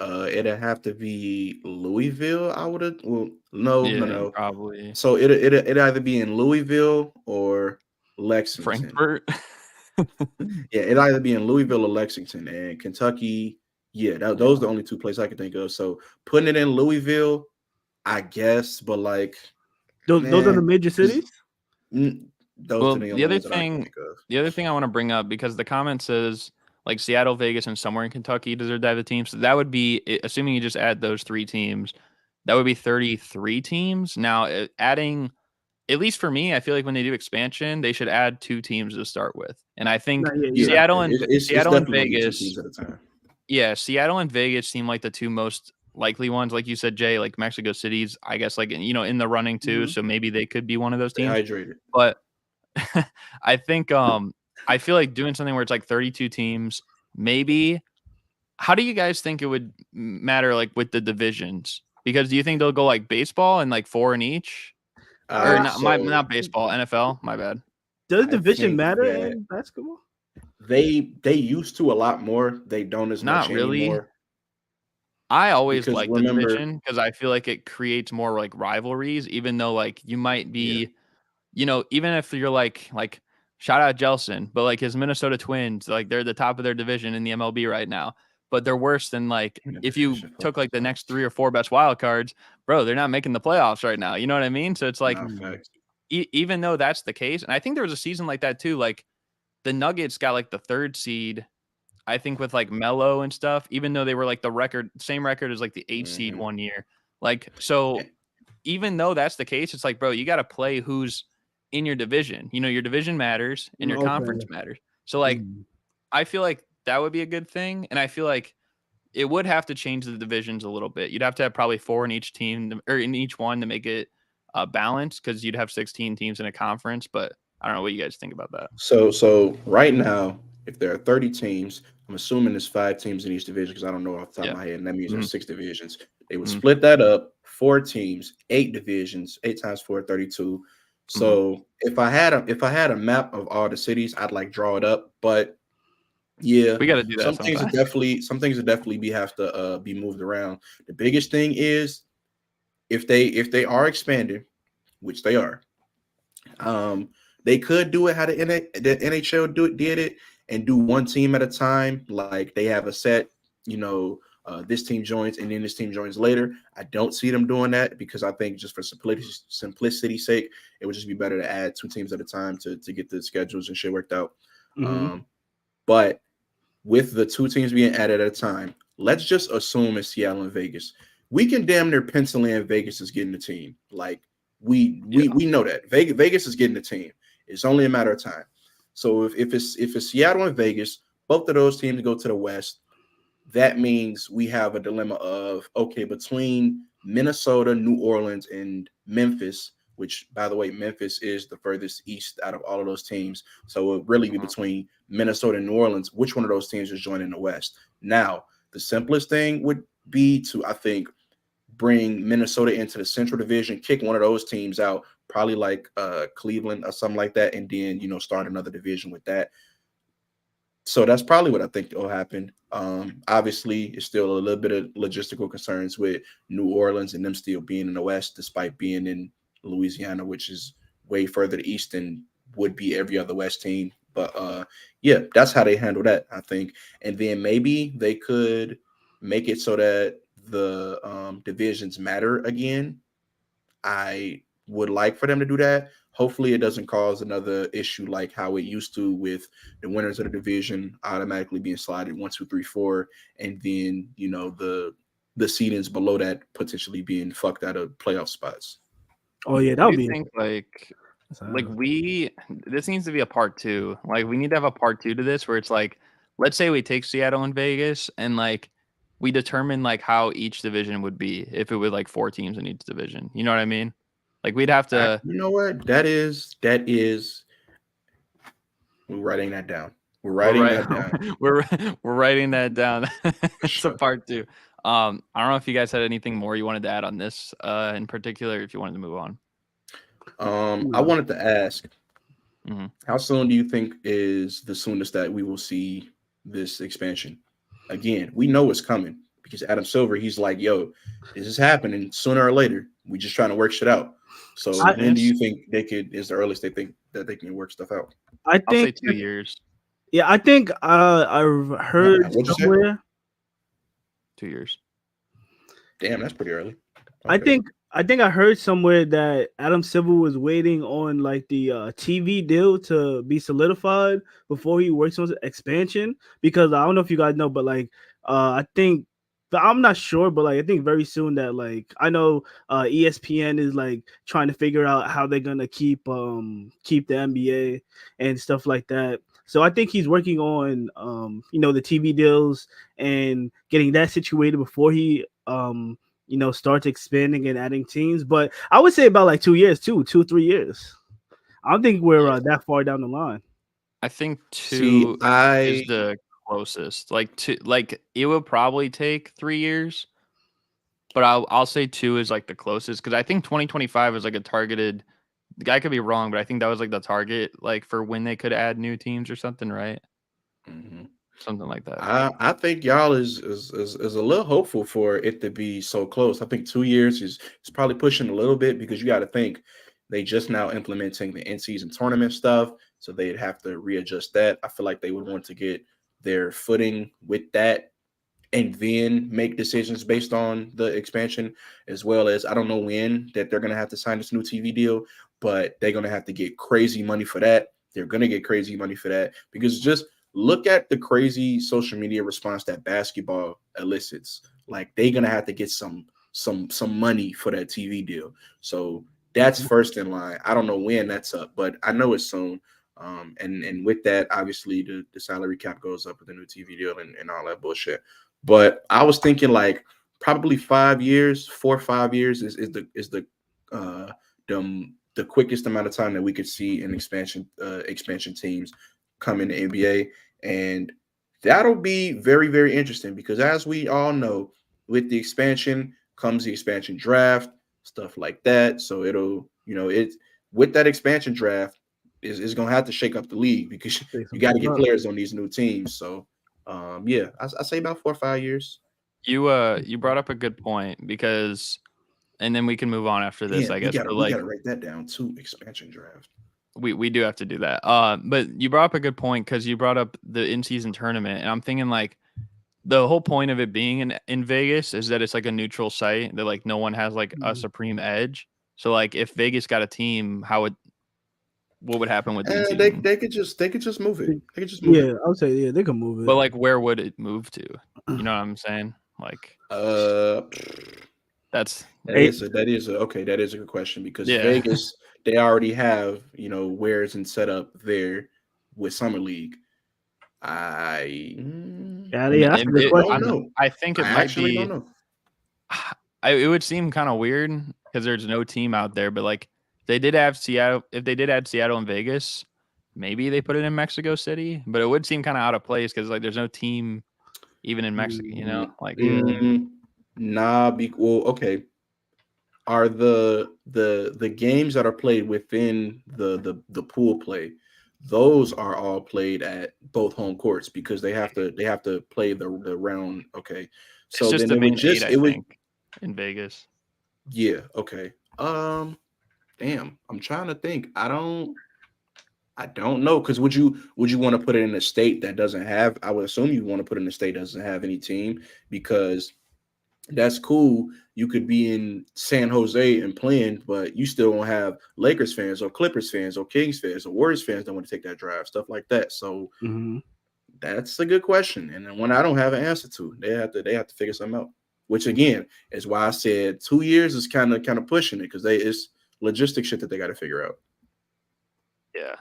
it'd have to be Louisville. I would have. Well, no, probably. So it'd either be in Louisville or Lexington. Frankfurt. Yeah, it'd either be in Louisville or Lexington, and Kentucky. Yeah, those are the only two places I could think of. So putting it in Louisville, I guess, but like those are the major cities. The other thing I want to bring up, because the comment says like Seattle, Vegas, and somewhere in Kentucky deserve to have a team. So that would be, assuming you just add those 3 teams, that would be 33 teams. Now, adding, at least for me, I feel like when they do expansion, they should add 2 teams to start with. And I think Seattle and Vegas, Seattle and Vegas seem like the 2 most likely ones. Like you said, Jay, like Mexico City's, I guess, like, in the running too. Mm-hmm. So maybe they could be one of those teams. Hydrated. But I think I feel like doing something where it's like 32 teams, maybe. How do you guys think it would matter, like with the divisions? Because do you think they'll go like baseball and like 4 in each, or not baseball, NFL? My bad. Does division matter in basketball? They used to a lot more. They don't as much anymore. I always like the division because I feel like it creates more like rivalries, even though like you might be. Even if you're like shout out JELSON, but like his Minnesota Twins, like they're the top of their division in the MLB right now, but they're worse than like if you took like the next 3 or 4 best wild cards, bro, they're not making the playoffs right now. You know what I mean? So it's like, even though that's the case, and I think there was a season like that too, like the Nuggets got like the 3rd seed, I think, with like Melo and stuff, even though they were like same record as like the 8th seed one year. Like, so even though that's the case, it's like, bro, you got to play who's in your division. You know, your division matters and your conference matters. So, like, I feel like that would be a good thing. And I feel like it would have to change the divisions a little bit. You'd have to have probably 4 in each team or in each one to make it balanced, because you'd have 16 teams in a conference. But I don't know what you guys think about that. So right now, if there are 30 teams, I'm assuming there's 5 teams in each division because I don't know off the top of my head, and that means there's 6 divisions. They would split that up, 4 teams, 8 divisions, 8 times 4, 32. So if I had a map of all the cities, I'd like draw it up. But yeah, we got to do that. Some things would definitely have to be moved around. The biggest thing is if they are expanding, which they are, they could do it how the NHL did it, and do one team at a time. Like they have a set, this team joins and then this team joins later. I don't see them doing that because I think just for simplicity's sake, it would just be better to add 2 teams at a time to get the schedules and shit worked out. But with the 2 teams being added at a time, let's just assume it's Seattle and Vegas. We can damn near pencil in Vegas is getting the team. Like we know that Vegas is getting the team. It's only a matter of time. So if it's Seattle and Vegas, both of those teams go to the West. That means we have a dilemma of, okay, between Minnesota, New Orleans, and Memphis, which, by the way, Memphis is the furthest east out of all of those teams. So it would really be between Minnesota and New Orleans. Which one of those teams is joining the West? Now, the simplest thing would be to, I think, bring Minnesota into the Central Division, kick one of those teams out, probably like Cleveland or something like that, and then, start another division with that. So that's probably what I think will happen. Obviously, it's still a little bit of logistical concerns with New Orleans and them still being in the West, despite being in Louisiana, which is way further east than would be every other West team. But yeah, that's how they handle that, I think. And then maybe they could make it so that the divisions matter again. I would like for them to do that. Hopefully it doesn't cause another issue like how it used to, with the winners of the division automatically being slided 1, 2, 3, 4, and then the seedings below that potentially being fucked out of playoff spots. Oh yeah, that would be. Think this needs to be a part 2. Like we need to have a part 2 to this, where it's like, let's say we take Seattle and Vegas, and like we determine like how each division would be if it was like 4 teams in each division. You know what I mean? Like we'd have to. You know what? That is. We're writing that down. We're writing that down. We're writing that down. It's a part 2. I don't know if you guys had anything more you wanted to add on this in particular, if you wanted to move on. I wanted to ask, how soon do you think is the soonest that we will see this expansion? Again, we know it's coming because Adam Silver, he's like, yo, this is happening sooner or later. We just trying to work shit out. So when do you think is the earliest they think that they can work stuff out? I'll say 2 years. Yeah, I think I've heard somewhere 2 years. Damn, that's pretty early. Okay. I think I heard somewhere that Adam Silver was waiting on like the TV deal to be solidified before he works on expansion, because I don't know if you guys know, but like I think, but I'm not sure, but like I think very soon that like I know ESPN is like trying to figure out how they're gonna keep the NBA and stuff like that. So I think he's working on the TV deals and getting that situated before he starts expanding and adding teams. But I would say about like 2 years, 3 years. I don't think we're that far down the line. I think 2 is the closest. Like it would probably take 3 years, but I'll say 2 is like the closest, because I think 2025 is like a targeted. The guy could be wrong, but I think that was like the target, like for when they could add new teams or something, right? Something like that. I think y'all is a little hopeful for it to be so close. I think 2 years is probably pushing a little bit, because you got to think they just now implementing the in-season tournament stuff, so they'd have to readjust that. I feel like they would want to get their footing with that and then make decisions based on the expansion, as well as I don't know when that they're going to have to sign this new TV deal, but they're going to have to get crazy money for that. They're going to get crazy money for that, because just look at the crazy social media response that basketball elicits. Like they're going to have to get some some money for that TV deal. So that's first in line. I don't know when that's up, but I know it's soon. And with that, obviously the salary cap goes up with the new TV deal and all that bullshit. But I was thinking like probably 5 years, 4 or 5 years is the quickest amount of time that we could see an expansion teams come in the NBA, and that'll be very, very interesting because as we all know, with the expansion comes the expansion draft, stuff like that. So it'll, it's with that expansion draft is going to have to shake up the league because you got to get players on these new teams. So yeah, I say about 4 or 5 years. You brought up a good point because, and then we can move on after this, I guess. We gotta write that down too. Expansion draft. We do have to do that. But you brought up a good point because you brought up the in-season tournament, and I'm thinking like the whole point of it being in Vegas is that it's like a neutral site that like no one has like a supreme edge. So like if Vegas got a team, what would happen with the in-season? They could just move it. They could just move it. Yeah, I would say they can move it. But like where would it move to? You know what I'm saying? Like that is a good question because Vegas, they already have, where it's set up there with Summer League. That's a good question. I think it might be. Don't know. It would seem kind of weird because there's no team out there, but like if they did add Seattle and Vegas, maybe they put it in Mexico City, but it would seem kind of out of place because like there's no team even in Mexico, like okay. Are the games that are played within the pool play, those are all played at both home courts because they have to play the round. Okay, so it's just then the main eight, I think, in Vegas. Yeah. Okay. Damn. I'm trying to think. I don't know because would you want to put it in a state that doesn't have? I would assume you want to put it in a state that doesn't have any team because that's cool. You could be in San Jose and playing, but you still won't have Lakers fans or Clippers fans or Kings fans or Warriors fans that want to take that drive, stuff like that. So that's a good question, and then one I don't have an answer to. They have to figure something out. Which again is why I said 2 years is kind of pushing it because it's logistic shit that they got to figure out. Yeah,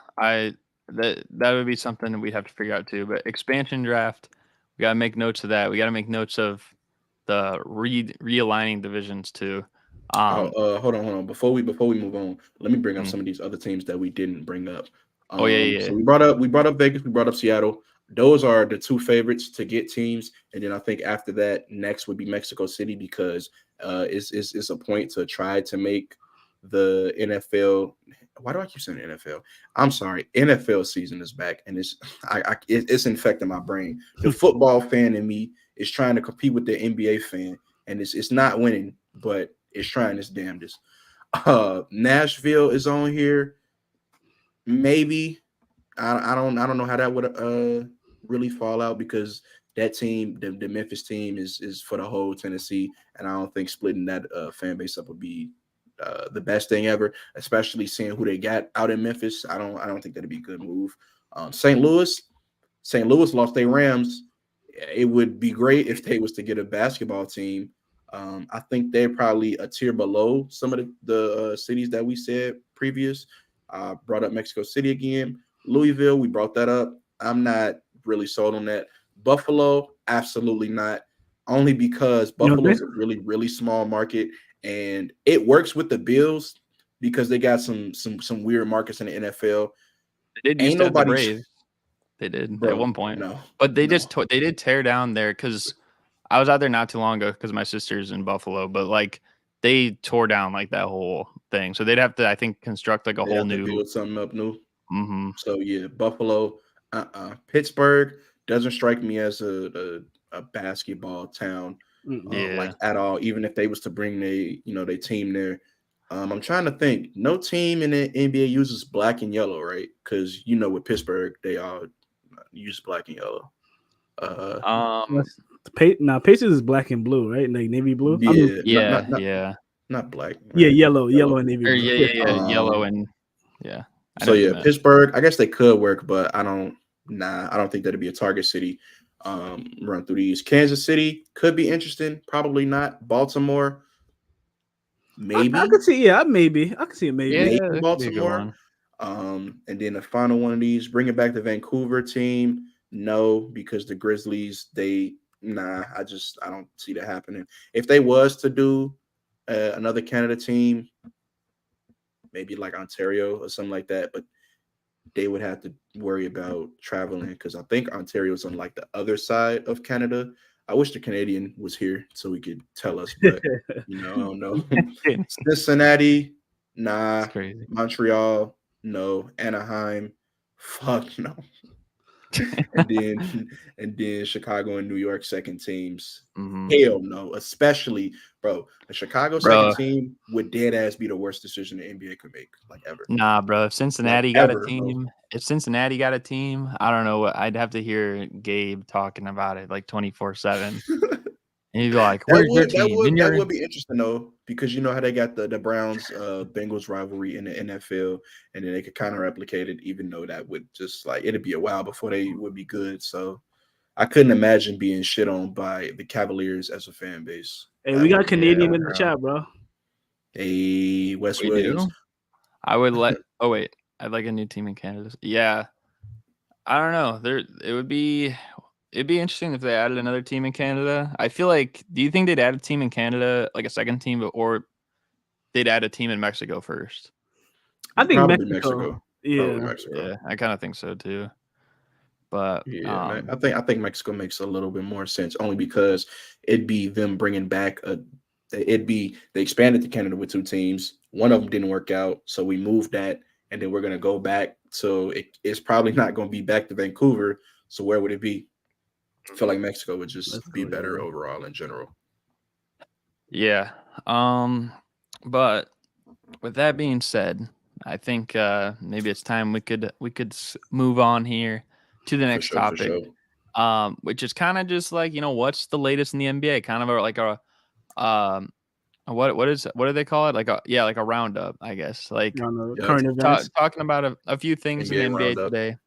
that would be something we'd have to figure out too. But expansion draft, we gotta make notes of that. We gotta make notes of the realigning divisions too. Hold on. Before we move on, let me bring up some of these other teams that we didn't bring up. So we brought up Vegas, we brought up Seattle. Those are the two favorites to get teams, and then I think after that, next would be Mexico City because it's a point to try to make the NFL. Why do I keep saying NFL? I'm sorry, NFL season is back, and it's infecting my brain. The football fan in me is trying to compete with the NBA fan, and it's not winning, but it's trying its damnedest. Nashville is on here. Maybe I don't know how that would really fall out because that team, the Memphis team, is for the whole Tennessee, and I don't think splitting that fan base up would be the best thing ever, especially seeing who they got out in Memphis. I don't think that'd be a good move. St. Louis lost their Rams. It would be great if they was to get a basketball team. I think they're probably a tier below some of the cities that we said previous. Brought up Mexico City again. Louisville, we brought that up. I'm not really sold on that. Buffalo, absolutely not. Only because Buffalo is a really, really small market, and it works with the Bills because they got some weird markets in the NFL. They did the Braves. They did at one point. No, but they did tear down there because I was out there not too long ago because my sister's in Buffalo, but like they tore down like that whole thing. So they'd have to, I think, construct like a whole new build something up new. So yeah, Buffalo, Pittsburgh doesn't strike me as a basketball town, like at all. Even if they was to bring their team there, I'm trying to think. No team in the NBA uses black and yellow, right? Because with Pittsburgh, they all use black and yellow. Pacers is black and blue, right? Like navy blue. Not black. Yeah, yellow and navy blue. Yellow and yeah. So yeah, Pittsburgh, I guess they could work, but I don't think that'd be a target city. Run through these. Kansas City could be interesting, probably not. Baltimore, maybe. I could see, maybe. I could see it, maybe. Yeah, Maybe that could be a good Baltimore. one. And then the final one of these, bring it back to Vancouver team. No, because the Grizzlies, I don't see that happening. If they was to do another Canada team, maybe like Ontario or something like that, but they would have to worry about traveling because I think Ontario is on like the other side of Canada. I wish the Canadian was here so he could tell us, but I don't know. Cincinnati, nah. It's crazy. Montreal, no. Anaheim, fuck no. and then Chicago and New York second teams. Mm-hmm. Hell no. Especially, bro, the Chicago second team would dead ass be the worst decision the NBA could make, like ever. Nah, bro. If Cincinnati got a team, I don't know what I'd have to hear Gabe talking about it like 24/7. And he'd be like, "Where's your team?" That would be interesting though, because you know how they got the Browns Bengals rivalry in the NFL, and then they could kind of replicate it, even though that would just like it'd be a while before they would be good. So I couldn't imagine being shit on by the Cavaliers as a fan base. Hey, we got Canadian in the chat, bro. Hey, Wes Williams. I would let. Oh wait, I'd like a new team in Canada. Yeah, I don't know. It'd be interesting if they added another team in Canada. I feel like, do you think they'd add a team in Canada, like a second team, or they'd add a team in Mexico first? I think probably Mexico. Yeah, probably Mexico. Yeah, I kind of think so too. But yeah, I think Mexico makes a little bit more sense, only because it'd be them bringing back they expanded to Canada with 2 teams. One of them didn't work out, so we moved that, and then we're gonna go back. So it's probably not gonna be back to Vancouver. So where would it be? I feel like Mexico would just be better overall in general. Yeah. But with that being said, I think maybe it's time we could move on here to the next topic. Which is kind of just like, what's the latest in the NBA? Kind of like a what do they call it? Like a roundup, I guess. Like current events. Talking about a few things NBA in the NBA roundup today.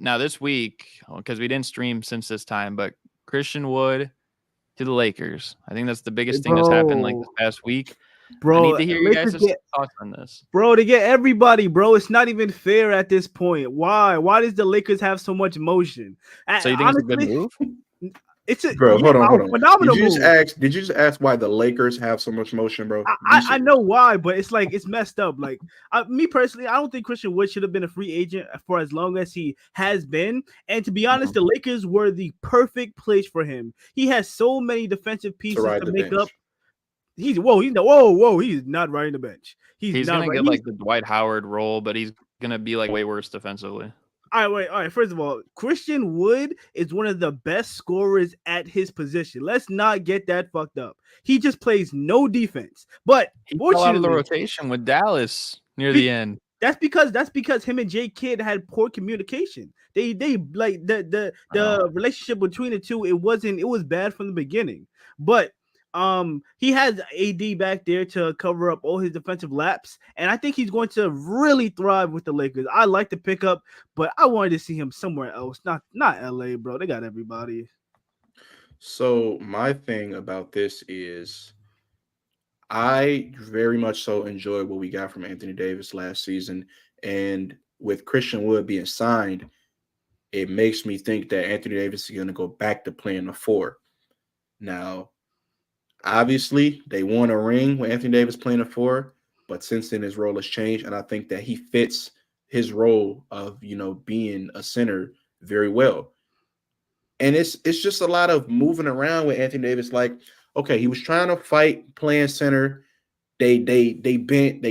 Now this week, because we didn't stream since this time, but Christian Wood to the Lakers. I think that's the biggest thing that's happened like this past week. Bro, I need to hear you guys' thoughts on this. Bro, to get everybody, bro, it's not even fair at this point. Why? Why does the Lakers have so much motion? So you think it's a good move? It's a hold on. Phenomenal move. Did you just ask why the Lakers have so much motion, bro? I know why, but it's like it's messed up. Like me personally, I don't think Christian Wood should have been a free agent for as long as he has been. And to be honest, the Lakers were the perfect place for him. He has so many defensive pieces to make up. He's not riding the bench. He's gonna get like the Dwight Howard role, but he's gonna be like way worse defensively. All right. First of all, Christian Wood is one of the best scorers at his position. Let's not get that fucked up. He just plays no defense. But he fell out of the rotation with Dallas near the end. That's because him and Jay Kidd had poor communication. They like the relationship between the two. It was bad from the beginning. But he has AD back there to cover up all his defensive laps, and I think he's going to really thrive with the Lakers. I like the pickup, but I wanted to see him somewhere else, not LA, bro. They got everybody. So my thing about this is I very much so enjoyed what we got from Anthony Davis last season, and with Christian Wood being signed, it makes me think that Anthony Davis is going to go back to playing the 4. Now, obviously, they won a ring with Anthony Davis playing a 4, but since then his role has changed, and I think that he fits his role of being a center very well. And it's just a lot of moving around with Anthony Davis. Like, okay, he was trying to fight playing center. They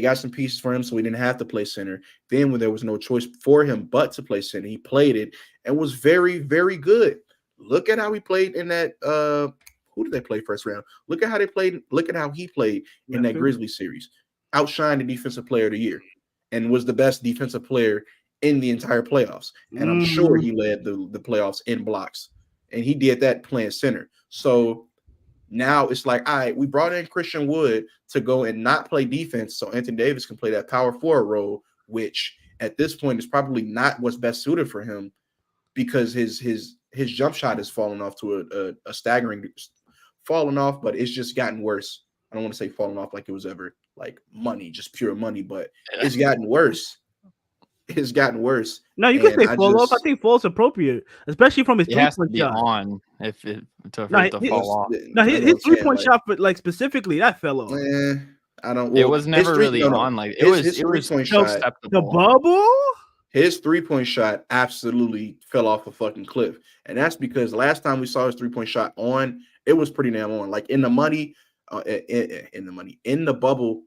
got some pieces for him, so he didn't have to play center. Then when there was no choice for him but to play center, he played it and was very, very good. Look at how he played in that. Who did they play first round? Look at how they played. Look at how he played in that Grizzlies series. Outshined the defensive player of the year and was the best defensive player in the entire playoffs. And I'm sure he led the playoffs in blocks. And he did that playing center. So now it's like, all right, we brought in Christian Wood to go and not play defense so Anthony Davis can play that power forward role, which at this point is probably not what's best suited for him because his jump shot has fallen off to a staggering falling off, but it's just gotten worse I don't want to say falling off like it was ever like money, just pure money, but it's gotten worse. It's gotten worse. No, you can say fall off. I think fall's appropriate, especially from his 3-point shot. On if it to fall off. No, his 3-point shot, but like specifically that fell off. I don't. Well, it was never really on. Like it was 3-point shot. The bubble. His 3-point shot absolutely fell off a fucking cliff, and that's because last time we saw his 3-point shot on, it was pretty damn on. Like in the money, in the bubble,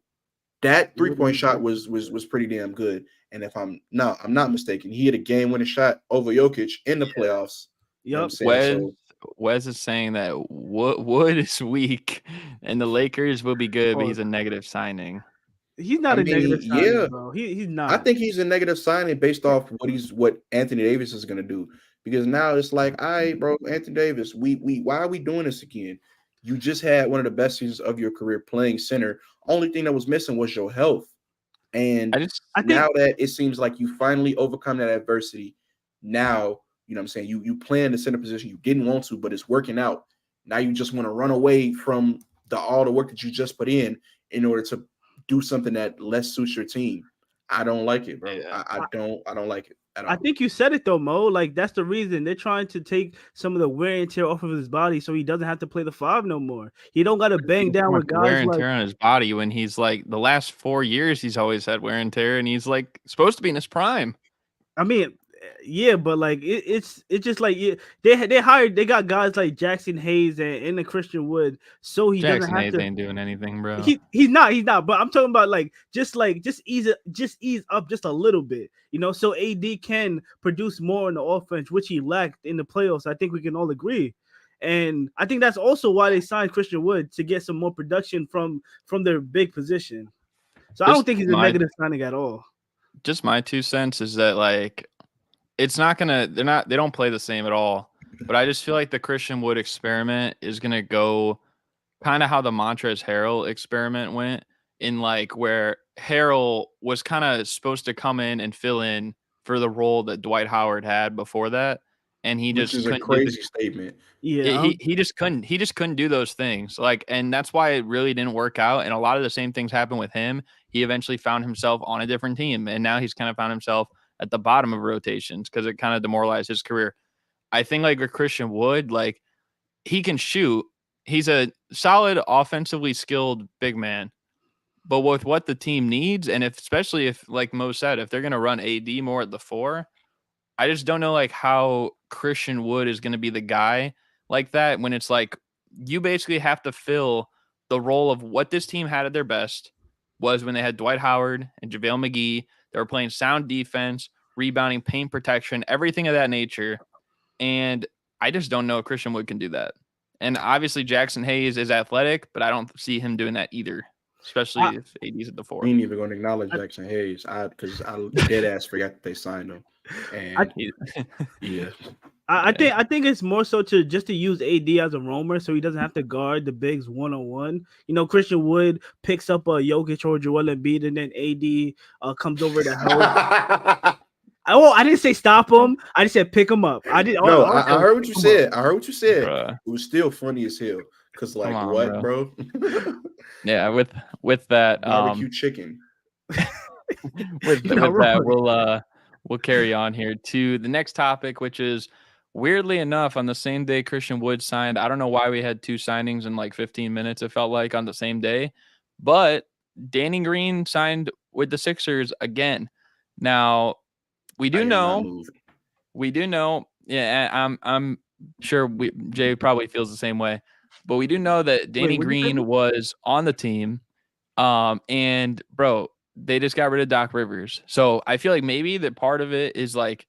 that 3-point shot was pretty damn good. And if I'm not mistaken, he had a game-winning shot over Jokic in the playoffs. Yep. Wes is saying that Wood is weak, and the Lakers will be good, but he's a negative signing. He's not a negative signing, bro. He's not. I think he's a negative signing based off what Anthony Davis is gonna do. Because now it's like, all right, bro, Anthony Davis, why are we doing this again? You just had one of the best seasons of your career playing center. Only thing that was missing was your health. And now that it seems like you finally overcome that adversity, now, you know what I'm saying, you play in the center position you didn't want to, but it's working out. Now you just want to run away from all the work that you just put in order to do something that less suits your team. I don't like it, bro. I don't like it at all. I think you said it though, Mo. Like that's the reason they're trying to take some of the wear and tear off of his body, so he doesn't have to play the 5 no more. He don't got to bang down with guys wear and tear on his body when he's like the last 4 years he's always had wear and tear, and he's like supposed to be in his prime. I mean, yeah, but like it's just like they got guys like Jackson Hayes and the Christian Wood, so he doesn't have to. Ain't doing anything, bro. He's not. But I'm talking about just ease up just a little bit, so AD can produce more in the offense, which he lacked in the playoffs. I think we can all agree. And I think that's also why they signed Christian Wood, to get some more production from their big position. So I don't think he's a negative signing at all. Just my 2 cents is that like it's not gonna they don't play the same at all. But I just feel like the Christian Wood experiment is gonna go kind of how the Montrezl Harrell experiment went, in like where Harrell was kind of supposed to come in and fill in for the role that Dwight Howard had before that. And he just couldn't. Which is a crazy statement. Yeah, he just couldn't do those things. Like, and that's why it really didn't work out. And a lot of the same things happened with him. He eventually found himself on a different team, and now he's kind of found himself at the bottom of rotations because it kind of demoralized his career. I think like with Christian Wood, like he can shoot. He's a solid offensively skilled big man. But with what the team needs, and especially if, like Mo said, if they're going to run AD more at the 4, I just don't know like how Christian Wood is going to be the guy like that when it's like you basically have to fill the role of what this team had at their best was when they had Dwight Howard and JaVale McGee. They were playing sound defense, rebounding, paint protection, everything of that nature. And I just don't know if Christian Wood can do that. And obviously Jackson Hayes is athletic, but I don't see him doing that either, especially if AD's at the 4. We ain't even going to acknowledge Jackson Hayes because I dead ass forgot that they signed him. And yeah. I think it's more so to use AD as a roamer, so he doesn't have to guard the bigs 1-on-1. Christian Wood picks up a Jokic or Joel Embiid, and then AD comes over to help. I didn't say stop him. I just said pick him up. I heard what you said. Bruh. It was still funny as hell. Cause like what, bro? Yeah, with that barbecue chicken. with that, we'll carry on here to the next topic, which is weirdly enough on the same day Christian Wood signed. I don't know why we had 2 signings in like 15 minutes. It felt like on the same day, but Danny Green signed with the Sixers again. Now we do know. Yeah, I'm sure Jay probably feels the same way, but we do know that Danny Green was on the team. And bro, they just got rid of Doc Rivers. So I feel like maybe that part of it is like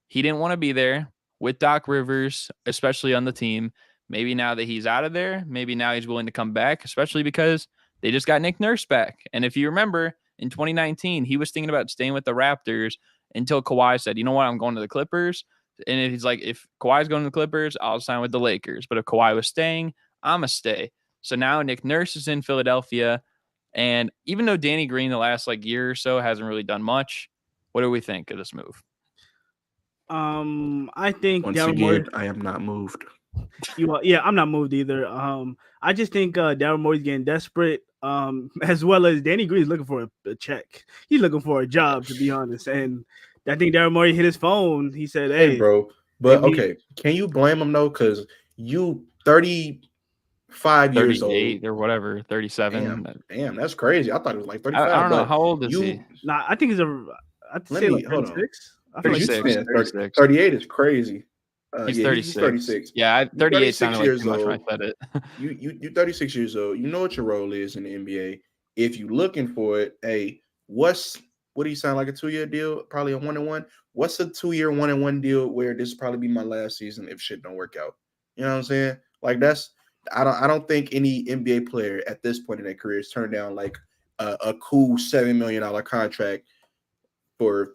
he didn't want to be there with Doc Rivers, especially on the team. Maybe now that he's out of there, maybe now he's willing to come back, especially because they just got Nick Nurse back. And if you remember, in 2019, he was thinking about staying with the Raptors until Kawhi said, you know what, I'm going to the Clippers. And he's like, if Kawhi's going to the Clippers, I'll sign with the Lakers. But if Kawhi was staying, I'm going to stay. So now Nick Nurse is in Philadelphia. And even though Danny Green the last like year or so hasn't really done much, what do we think of this move? I think once again, I am not moved. Yeah, I'm not moved either. I just think Daryl Morey's getting desperate. As well as Danny Green's looking for a check. He's looking for a job, to be honest. And I think Daryl Morey hit his phone. He said, Hey, "Hey, bro. pay But me." okay, can you blame him though? Because you 35 years old. 38 or whatever, 37. Damn, that's crazy. I thought it was like I 35, don't know. but How old is he? you Nah, I think I'd let say me like hold on. 36. I feel Because like you 36. saying 36. 38 is crazy. He's Yeah, he's 36. 36. Yeah, You 38 36 sounded like years too much when old. I said it. You 36 years old. You know what your role is in the NBA. If you're looking for it, hey, what do you sound like a 2-year deal? Probably a 1-1. What's a 2-year 1-1 deal where this will probably be my last season if shit don't work out? You know what I'm saying? Like I don't think any NBA player at this point in their career has turned down like a cool $7 million contract for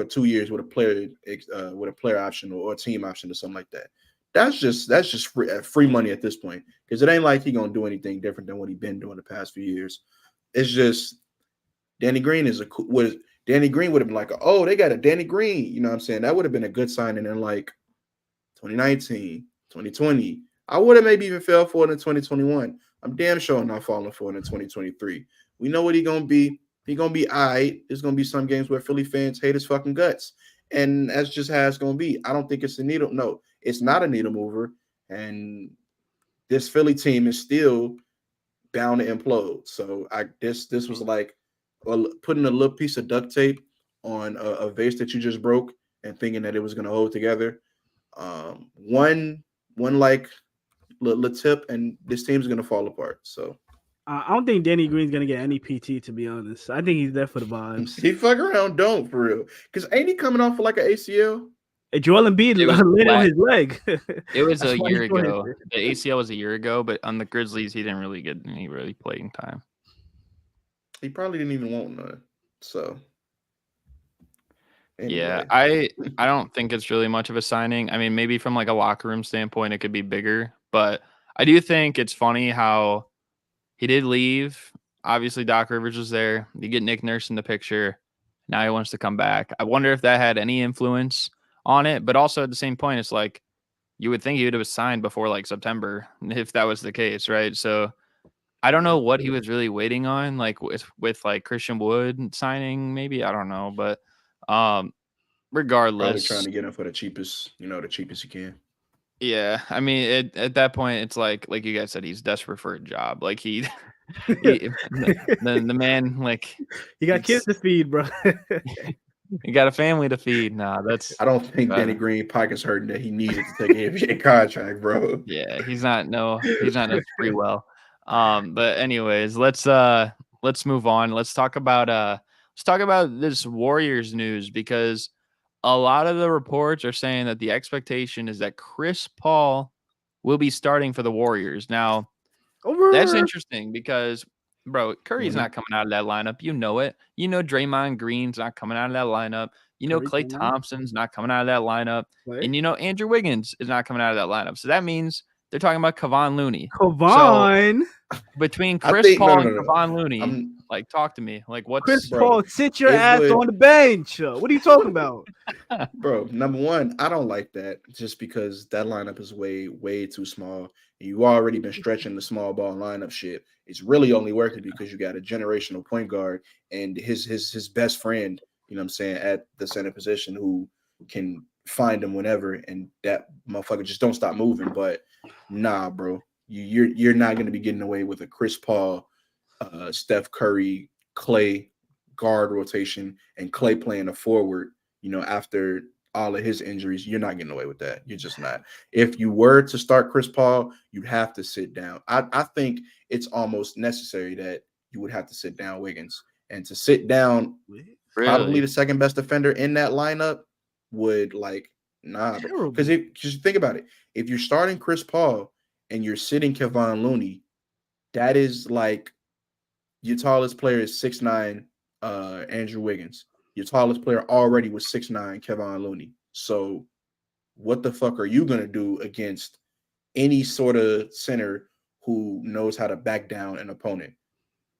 2 years with a player option or a team option or something like that. That's just free money at this point, because it ain't like he gonna do anything different than what he been doing the past few years. It's just Danny Green Danny Green would have been like, oh, they got a Danny Green. You know what I'm saying? That would have been a good signing in like 2019, 2020. I would have maybe even fell for it in 2021. I'm damn sure not falling for it in 2023. We know what he's gonna be. He's gonna be all right. There's gonna be some games where Philly fans hate his fucking guts. And that's just how it's gonna be. I don't think it's a needle. No, it's not a needle mover. And this Philly team is still bound to implode. So this was like putting a little piece of duct tape on a vase that you just broke and thinking that it was gonna hold together. One like little tip, and this team's gonna fall apart. So I don't think Danny Green's gonna get any PT, to be honest. I think he's there for the vibes. he fuck around, don't for real. Because ain't he coming off like an ACL? Joel Embiid It was laid on flat. his leg. It was That's a why year he tore ago. it. The ACL was a year ago, but on the Grizzlies, he didn't really get any really playing time. He probably didn't even want none. So Yeah, anyway. I don't think it's really much of a signing. I mean, maybe from like a locker room standpoint, it could be bigger, but I do think it's funny how he did leave. Obviously, Doc Rivers was there. You get Nick Nurse in the picture. Now he wants to come back. I wonder if that had any influence on it. But also at the same point, it's like you would think he would have signed before like September if that was the case, right? So I don't know what he was really waiting on, like with like Christian Wood signing, maybe. I don't know. But Probably trying regardless, to get him for the cheapest you can. yeah. I mean, at that point, it's like you guys said, he's desperate for a job. Like he the man, like He got kids to feed, bro. he got a family to feed. Nah, that's I don't think Danny Green pockets hurting that he needed to take an NBA contract, bro. yeah. He's not no free well. But anyways, let's move on. Let's talk about this Warriors news, because a lot of the reports are saying that the expectation is that Chris Paul will be starting for the Warriors. Now, that's interesting because, bro, Curry's not coming out of that lineup. You know it. You know Draymond Green's not coming out of that lineup. You know Klay Thompson's not coming out of that lineup. And you know Andrew Wiggins is not coming out of that lineup. So that means they're talking about Kevon Looney. Kevon. So between Chris Paul and Kevon Looney, I'm, like, talk to me. Like, what's Chris Paul? Sit your ass on the bench. What are you talking about? Bro, number one, I don't like that, just because that lineup is way too small. You already been stretching the small ball lineup shit. It's really only working because you got a generational point guard and his best friend, you know what I'm saying, at the center position, who can find him whenever, and that motherfucker just don't stop moving. But nah, bro, you're not gonna be getting away with a Chris Paul, Steph Curry, Klay guard rotation, and Klay playing a forward. You know, after all of his injuries, you're not getting away with that. You're just not. If you were to start Chris Paul, you'd have to sit down. I think it's almost necessary that you would have to sit down Wiggins. And to sit down probably the second best defender in that lineup would, like, nah, because just think about it. If you're starting Chris Paul and you're sitting Kevon Looney, that is like your tallest player is 6'9", Andrew Wiggins. Your tallest player already was 6'9", Kevon Looney. So what the fuck are you gonna do against any sort of center who knows how to back down an opponent?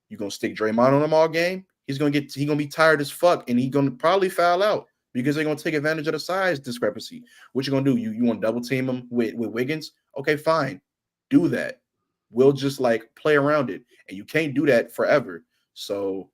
You gonna stick Draymond on him all game? He's gonna be tired as fuck, and he's gonna probably foul out. because they're gonna take advantage of the size discrepancy. What you gonna do? You want to double team him with Wiggins? Okay, fine, do that. We'll just like play around it, and you can't do that forever. So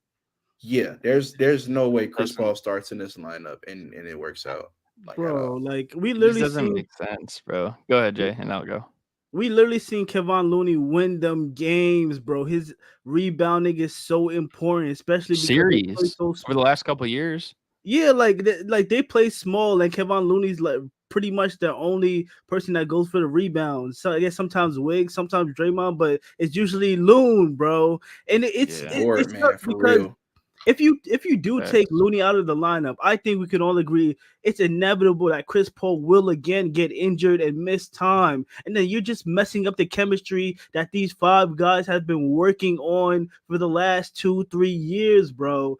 yeah, there's no way Chris Paul starts in this lineup and it works out like at Bro, all. like we It just literally doesn't seen make sense, bro. Go ahead, Jay, and I'll go. we literally seen Kevon Looney win them games, bro. His rebounding is so important, especially because they play Series so over the last couple of years. yeah, like they play small, and Kevon Looney's like pretty much the only person that goes for the rebounds. So I guess sometimes Wiggs, sometimes Draymond, but it's usually Loon, bro. And it's Yeah. Or it's man, tough for because real. if you do take Facts. Looney out of the lineup, I think we can all agree it's inevitable that Chris Paul will again get injured and miss time. And then you're just messing up the chemistry that these five guys have been working on for the last 2-3 years, bro.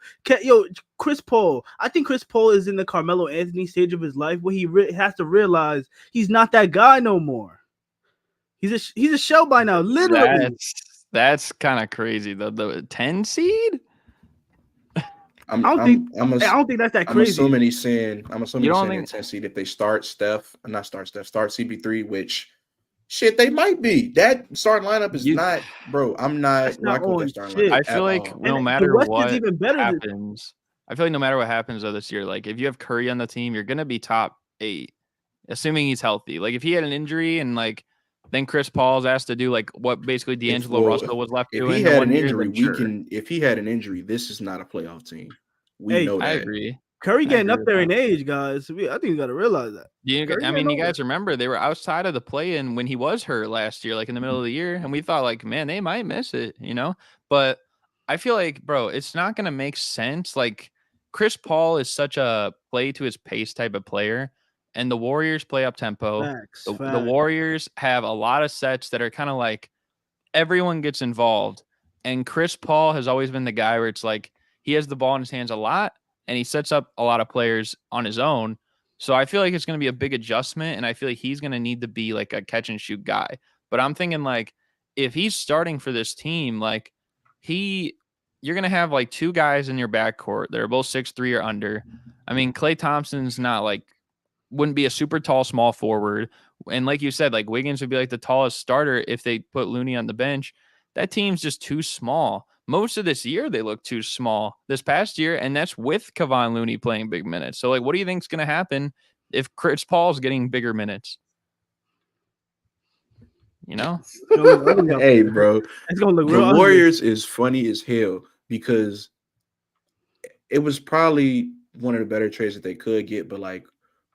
Chris Paul, I think Chris Paul is in the Carmelo Anthony stage of his life where he has to realize he's not that guy no more. He's a shell by now, literally. That's kind of crazy though. The 10 seed? I don't think that's that I'm crazy. assuming he's saying You don't in think- 10 seed if they start start CP3, which shit they might be. That starting lineup is not, bro. I'm not That's not rocking with on that starting shit. lineup. I feel like all. no And matter the West is what even better than- happens, I feel like no matter what happens though this year, like if you have Curry on the team, you're gonna be top 8, assuming he's healthy. Like if he had an injury and like then Chris Paul's asked to do like what basically D'Angelo Russell was left If doing. he the had one an year, injury, then we sure. can. If he had an injury, this is not a playoff team. We Hey, know that. I agree. Curry getting agree up with there that. in age, guys. I think you got to realize that. Curry I mean, getting you guys remember they were outside of the play-in when he was hurt last year, like in the middle of the year, and we thought like, man, they might miss it, you know? But I feel like, bro, it's not gonna make sense. Like Chris Paul is such a play to his pace type of player, and the Warriors play up tempo. Facts. The Warriors have a lot of sets that are kind of like everyone gets involved, and Chris Paul has always been the guy where it's like he has the ball in his hands a lot, and he sets up a lot of players on his own. So I feel like it's going to be a big adjustment, and I feel like he's going to need to be like a catch and shoot guy. But I'm thinking like if he's starting for this team, like you're going to have like 2 guys in your backcourt that are both 6'3" or under. I mean, Klay Thompson's not like wouldn't be a super tall small forward. And like you said, like Wiggins would be like the tallest starter if they put Looney on the bench. That team's just too small. Most of this year, they look too small this past year, and that's with Kevon Looney playing big minutes. So, like, what do you think is going to happen if Chris Paul's getting bigger minutes? You know? Hey, bro. It's going to look The real Warriors is funny as hell because it was probably one of the better trades that they could get, but like,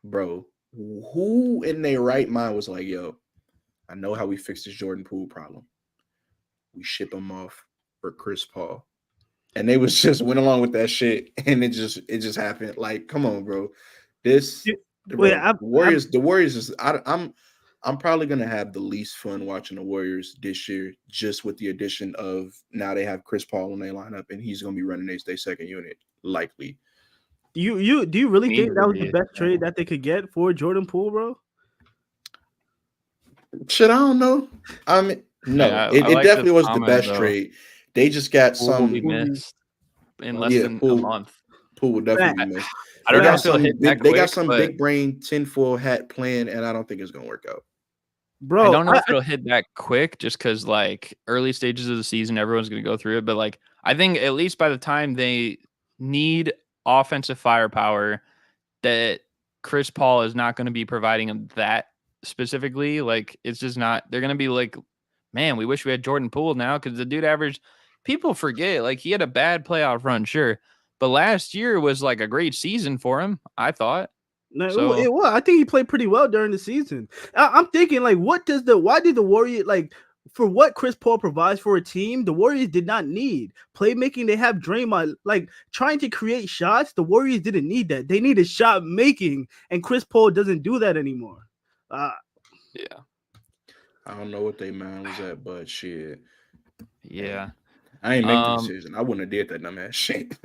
bro, who in their right mind was like, yo, I know how we fix this Jordan Poole problem. We ship him off for Chris Paul. And they was just went along with that shit, and it just happened. Like, come on, bro. The Warriors is I'm probably gonna have the least fun watching the Warriors this year, just with the addition of now they have Chris Paul in their lineup, and he's gonna be running their second unit, likely. Do you really think that was the best trade that they could get for Jordan Poole, bro? Shit, I don't know. I mean, no, Yeah, it like definitely was the comment, best though. trade. They just got Poole will some be missed in less than a month. Poole will definitely be missed. I don't know if he'll hit that They got quick, some but big brain tinfoil hat plan, and I don't think it's gonna work out. Bro, I don't know if it'll hit that quick just because like early stages of the season, everyone's going to go through it. But like, I think at least by the time they need offensive firepower, that Chris Paul is not going to be providing them that specifically. Like, it's just not, they're going to be like, man, we wish we had Jordan Poole now because the dude averaged, people forget, like he had a bad playoff run, sure. But last year was like a great season for him, I thought. No, it was. I think he played pretty well during the season. I'm thinking, like, why did the Warriors, like, for what Chris Paul provides for a team, the Warriors did not need playmaking. They have Draymond, like, trying to create shots. The Warriors didn't need that. They needed shot making, and Chris Paul doesn't do that anymore. Yeah. I don't know what they mind was at, but shit. Yeah. I ain't make the decision. I wouldn't have did that dumb ass shit.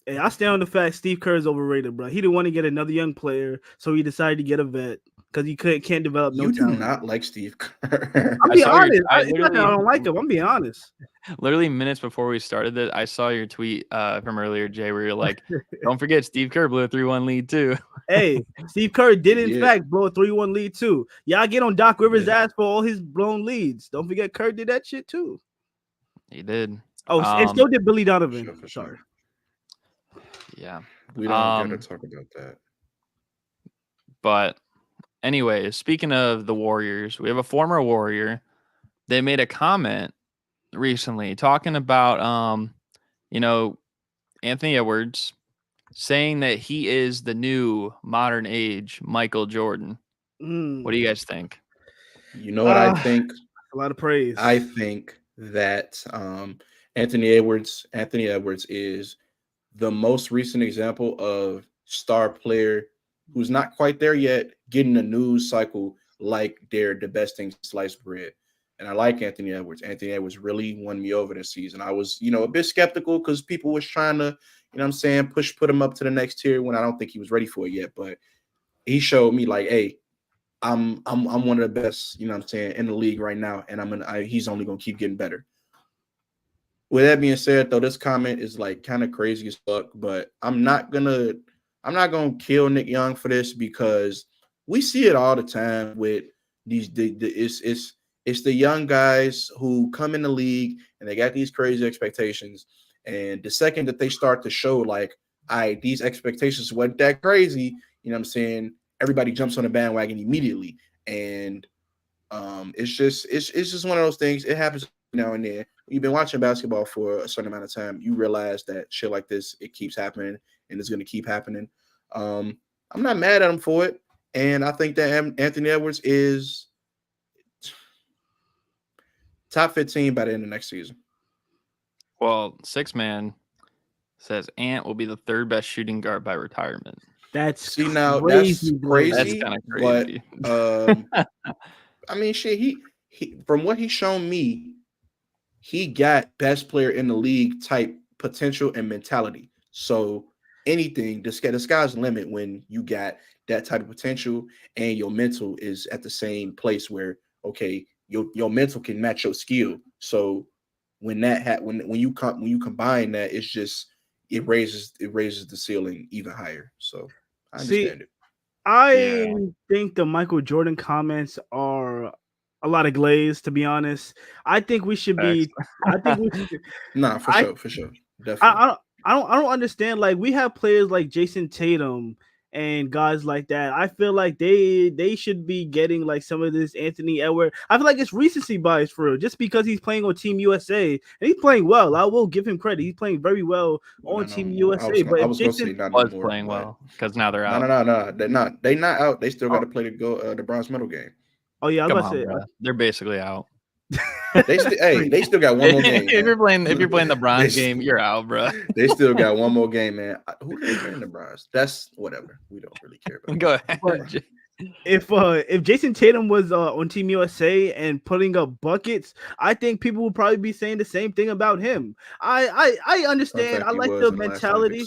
Hey, I stand on the fact Steve Kerr is overrated, bro. He didn't want to get another young player, so he decided to get a vet. because he can't develop no You do talent. not like Steve Kerr. I'm I being saw your- honest. I It's not that I literally- don't like him. I'm being honest. Literally minutes before we started it, I saw your tweet from earlier, Jay, where you're like, "Don't forget, Steve Kerr blew a 3-1 lead too." Hey, Steve Kerr did in did. fact blow a 3-1 lead too. Y'all get on Doc Rivers' ass for all his blown leads. Don't forget Kerr did that shit too. He did. Oh, and so did Billy Donovan. For sure. Sorry. Yeah. We don't gotta talk about that. But anyways, speaking of the Warriors, we have a former Warrior. They made a comment recently talking about Anthony Edwards, saying that he is the new modern age Michael Jordan. What do you guys think? You know what I think? A lot of praise. I think that Anthony Edwards is the most recent example of star player who's not quite there yet, getting a news cycle like they're the best thing sliced bread. And I like Anthony Edwards. Anthony Edwards really won me over this season. I was, a bit skeptical because people was trying to, put him up to the next tier when I don't think he was ready for it yet. But he showed me like, hey, I'm one of the best, in the league right now, and he's only gonna keep getting better. With that being said, though, this comment is like kind of crazy as fuck, but I'm not gonna kill Nick Young for this because we see it all the time with these. It's the young guys who come in the league and they got these crazy expectations, and the second that they start to show like, these expectations weren't that crazy, everybody jumps on the bandwagon immediately, and it's just one of those things. It happens now and then. You've been watching basketball for a certain amount of time, you realize that shit like this, it keeps happening and it's going to keep happening. I'm not mad at him for it, and I think that Anthony Edwards is top 15 by the end of next season. Well, Six Man says Ant will be the third best shooting guard by retirement. That's crazy. That's kind of crazy. But I mean, shit. He from what he's shown me, he got best player in the league type potential and mentality. So anything, the sky's the limit when you got that type of potential and your mental is at the same place where, okay, your mental can match your skill. So when that when you combine that, it raises the ceiling even higher. So I understand it. I think the Michael Jordan comments are a lot of glaze, to be honest. I think we should be. I think we should. Nah, for sure, definitely. I don't understand. Like, we have players like Jason Tatum and guys like that. I feel like they should be getting like some of this Anthony Edwards. I feel like it's recency bias for real, just because he's playing on Team USA and he's playing well. I will give him credit. He's playing very well on Team USA. I was going to say not was anymore, playing well because now they're out. No, they're not. They're not out. They still got to play the bronze medal game. Oh yeah, Come on, bro. They're basically out. They still got one more game. If you're playing the bronze game, you're out, bro. They still got one more game, man. Who they playing the bronze? That's whatever. We don't really care about. Go ahead. If Jason Tatum was on Team USA and putting up buckets, I think people would probably be saying the same thing about him. I understand. I like the mentality.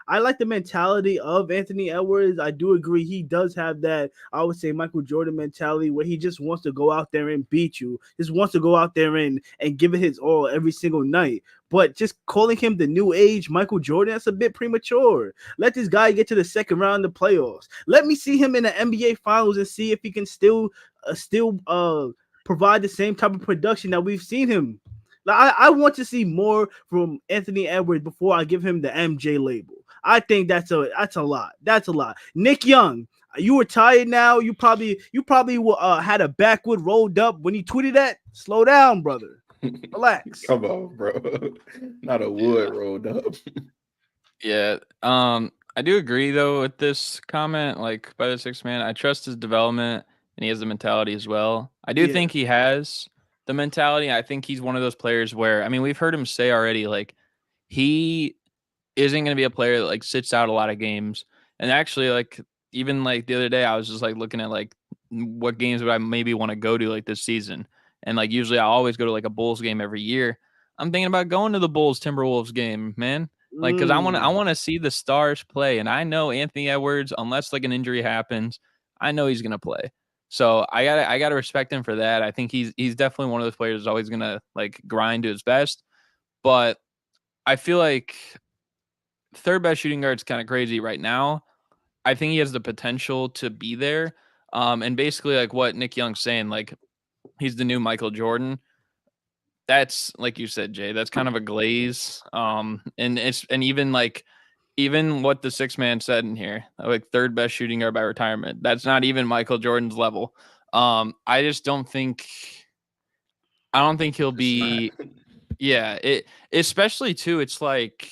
I like the mentality of Anthony Edwards. I do agree he does have that, I would say, Michael Jordan mentality where he just wants to go out there and beat you. Just wants to go out there and give it his all every single night. But just calling him the new age Michael Jordan, that's a bit premature. Let this guy get to the second round of the playoffs. Let me see him in the NBA Finals and see if he can still provide the same type of production that we've seen him. Like, I want to see more from Anthony Edwards before I give him the MJ label. I think that's a lot. That's a lot. Nick Young, you retired now. You probably had a backwood rolled up when you tweeted that. Slow down, brother. Relax. Come on, bro. Not a wood rolled up. Yeah. I do agree though with this comment, like by the Sixth Man. I trust his development and he has the mentality as well. I do think he has the mentality. I think he's one of those players where, I mean, we've heard him say already, like, he isn't going to be a player that like sits out a lot of games. And actually, like, even like the other day, I was just like looking at like what games would I maybe want to go to like this season. And like usually I always go to like a Bulls game every year. I'm thinking about going to the Bulls Timberwolves game, man. Like, because I want to see the stars play. And I know Anthony Edwards, unless like an injury happens, I know he's gonna play. So I gotta respect him for that. I think he's definitely one of those players that's always gonna like grind to his best. But I feel like third best shooting guard is kind of crazy right now. I think he has the potential to be there. And basically like what Nick Young's saying, like he's the new Michael Jordan. That's like you said, Jay, that's kind of a glaze. And even what the six man said in here, like third best shooting guard by retirement. That's not even Michael Jordan's level. I just don't think he'll be yeah, it especially too, it's like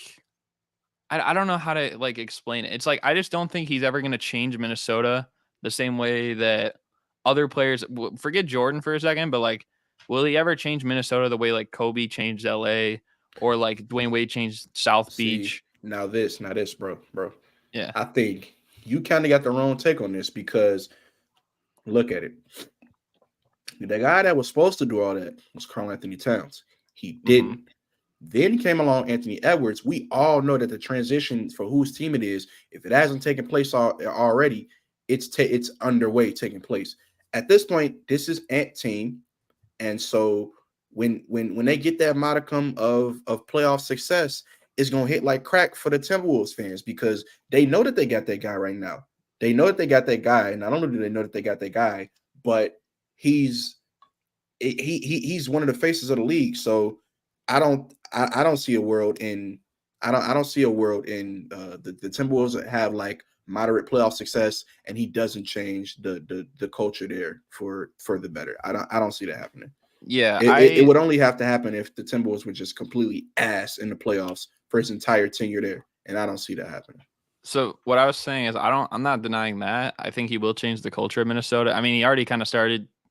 I don't know how to like explain it. It's like I just don't think he's ever gonna change Minnesota the same way that other players forget Jordan for a second, but like will he ever change Minnesota the way like Kobe changed LA or like Dwayne Wade changed South Beach? Now this, bro. Yeah. I think you kind of got the wrong take on this because look at it. The guy that was supposed to do all that was Karl Anthony Towns. He didn't. Then came along Anthony Edwards. We all know that the transition for whose team it is, if it hasn't taken place already, it's underway taking place. At this point, this is Ant team, and so when they get that modicum of playoff success, it's gonna hit like crack for the Timberwolves fans because they know that they got that guy right now. They know that they got that guy, and not only do they know that they got that guy, but he's one of the faces of the league. So I don't see a world in the Timberwolves have like moderate playoff success and he doesn't change the culture there for the better. I don't see that happening. Yeah, it would only have to happen if the Timberwolves were just completely ass in the playoffs for his entire tenure there, and I don't see that happening. So what I was saying is I'm not denying that. I think he will change the culture of Minnesota. I mean, he already kind of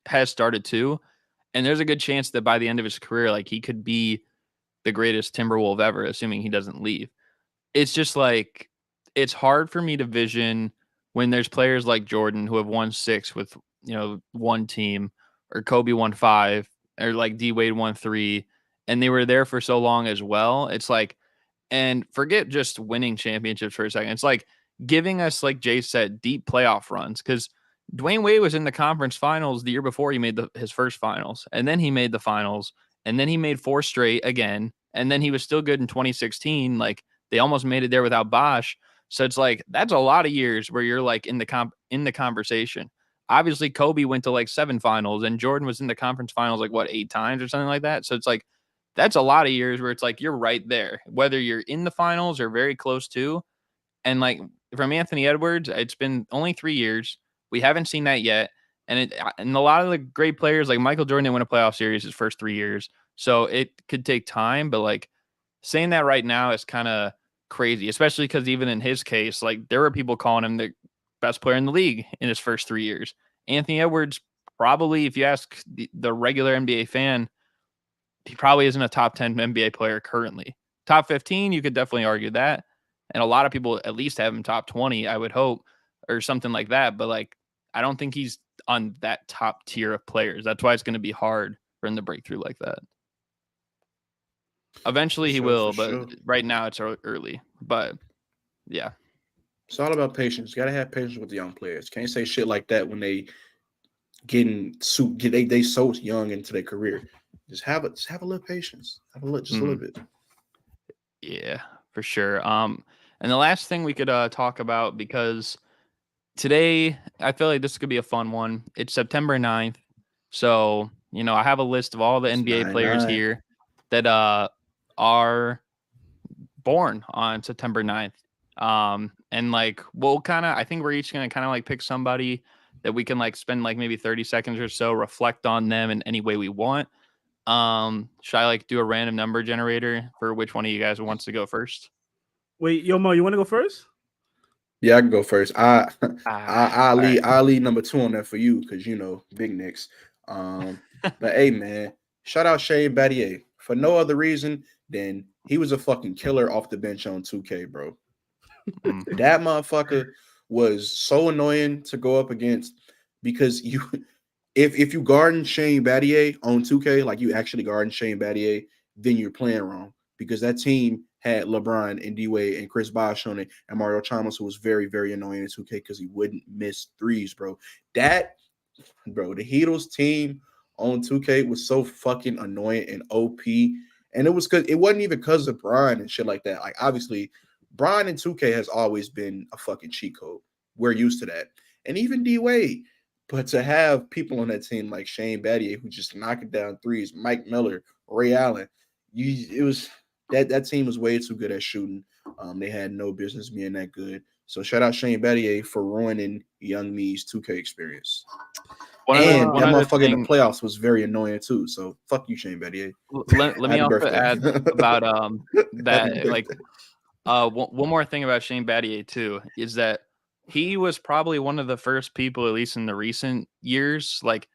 has started to, and there's a good chance that by the end of his career, like he could be the greatest Timberwolf ever, assuming he doesn't leave. It's just like it's hard for me to vision when there's players like Jordan who have won 6 with one team, or Kobe won 5, or like D Wade won 3, and they were there for so long as well. It's like, and forget just winning championships for a second. It's like giving us, like Jay said, deep playoff runs because Dwayne Wade was in the conference finals the year before he made his first finals, and then he made the finals, and then he made 4 straight again, and then he was still good in 2016. Like they almost made it there without Bosh. So it's like that's a lot of years where you're like in the conversation. Obviously, Kobe went to like 7 finals, and Jordan was in the conference finals like 8 times or something like that. So it's like that's a lot of years where it's like you're right there, whether you're in the finals or very close to. And like from Anthony Edwards, it's been only 3 years. We haven't seen that yet. And a lot of the great players like Michael Jordan didn't win a playoff series his first 3 years. So it could take time, but like saying that right now is kind of crazy, especially because even in his case, like there were people calling him the best player in the league in his first 3 years. Anthony Edwards, probably, if you ask the regular NBA fan, he probably isn't a top 10 NBA player currently. Top 15, you could definitely argue that. And a lot of people at least have him top 20, I would hope, or something like that. But like, I don't think he's on that top tier of players. That's why it's going to be hard for him to break through like that. Eventually he will, but right now it's early. But yeah. It's all about patience. You got to have patience with the young players. Can't say shit like that when they they so young into their career. Just have a little patience. Have a little bit. Yeah, for sure. And the last thing we could talk about, because today I feel like this could be a fun one. It's September 9th. So, I have a list of all the NBA players here that are born on September 9th. And like I think we're each gonna kind of like pick somebody that we can like spend like maybe 30 seconds or so, reflect on them in any way we want. Should I like do a random number generator for which one of you guys wants to go first? Wait, Mo, you want to go first? Yeah, I can go first. I lead number 2 on that for you because big Knicks. But hey, man, shout out Shane Battier for no other reason than he was a fucking killer off the bench on 2K, bro. That motherfucker was so annoying to go up against because if you guarding Shane Battier on 2K, like you actually guarding Shane Battier, then you're playing wrong because that team had LeBron and D-Wade and Chris Bosh on it, and Mario Chalmers, who was very, very annoying in 2K because he wouldn't miss threes, bro. The Heatles team on 2K was so fucking annoying and OP. And it wasn't even because of Brian and shit like that. Like, obviously, Brian in 2K has always been a fucking cheat code. We're used to that. And even D-Wade. But to have people on that team like Shane Battier, who just knocking down threes, Mike Miller, Ray Allen, that team was way too good at shooting. They had no business being that good. So shout out Shane Battier for ruining young me's 2K experience. And that motherfucker in the playoffs was very annoying too. So fuck you, Shane Battier. Let me also add about that. Like one more thing about Shane Battier too is that he was probably one of the first people, at least in the recent years, like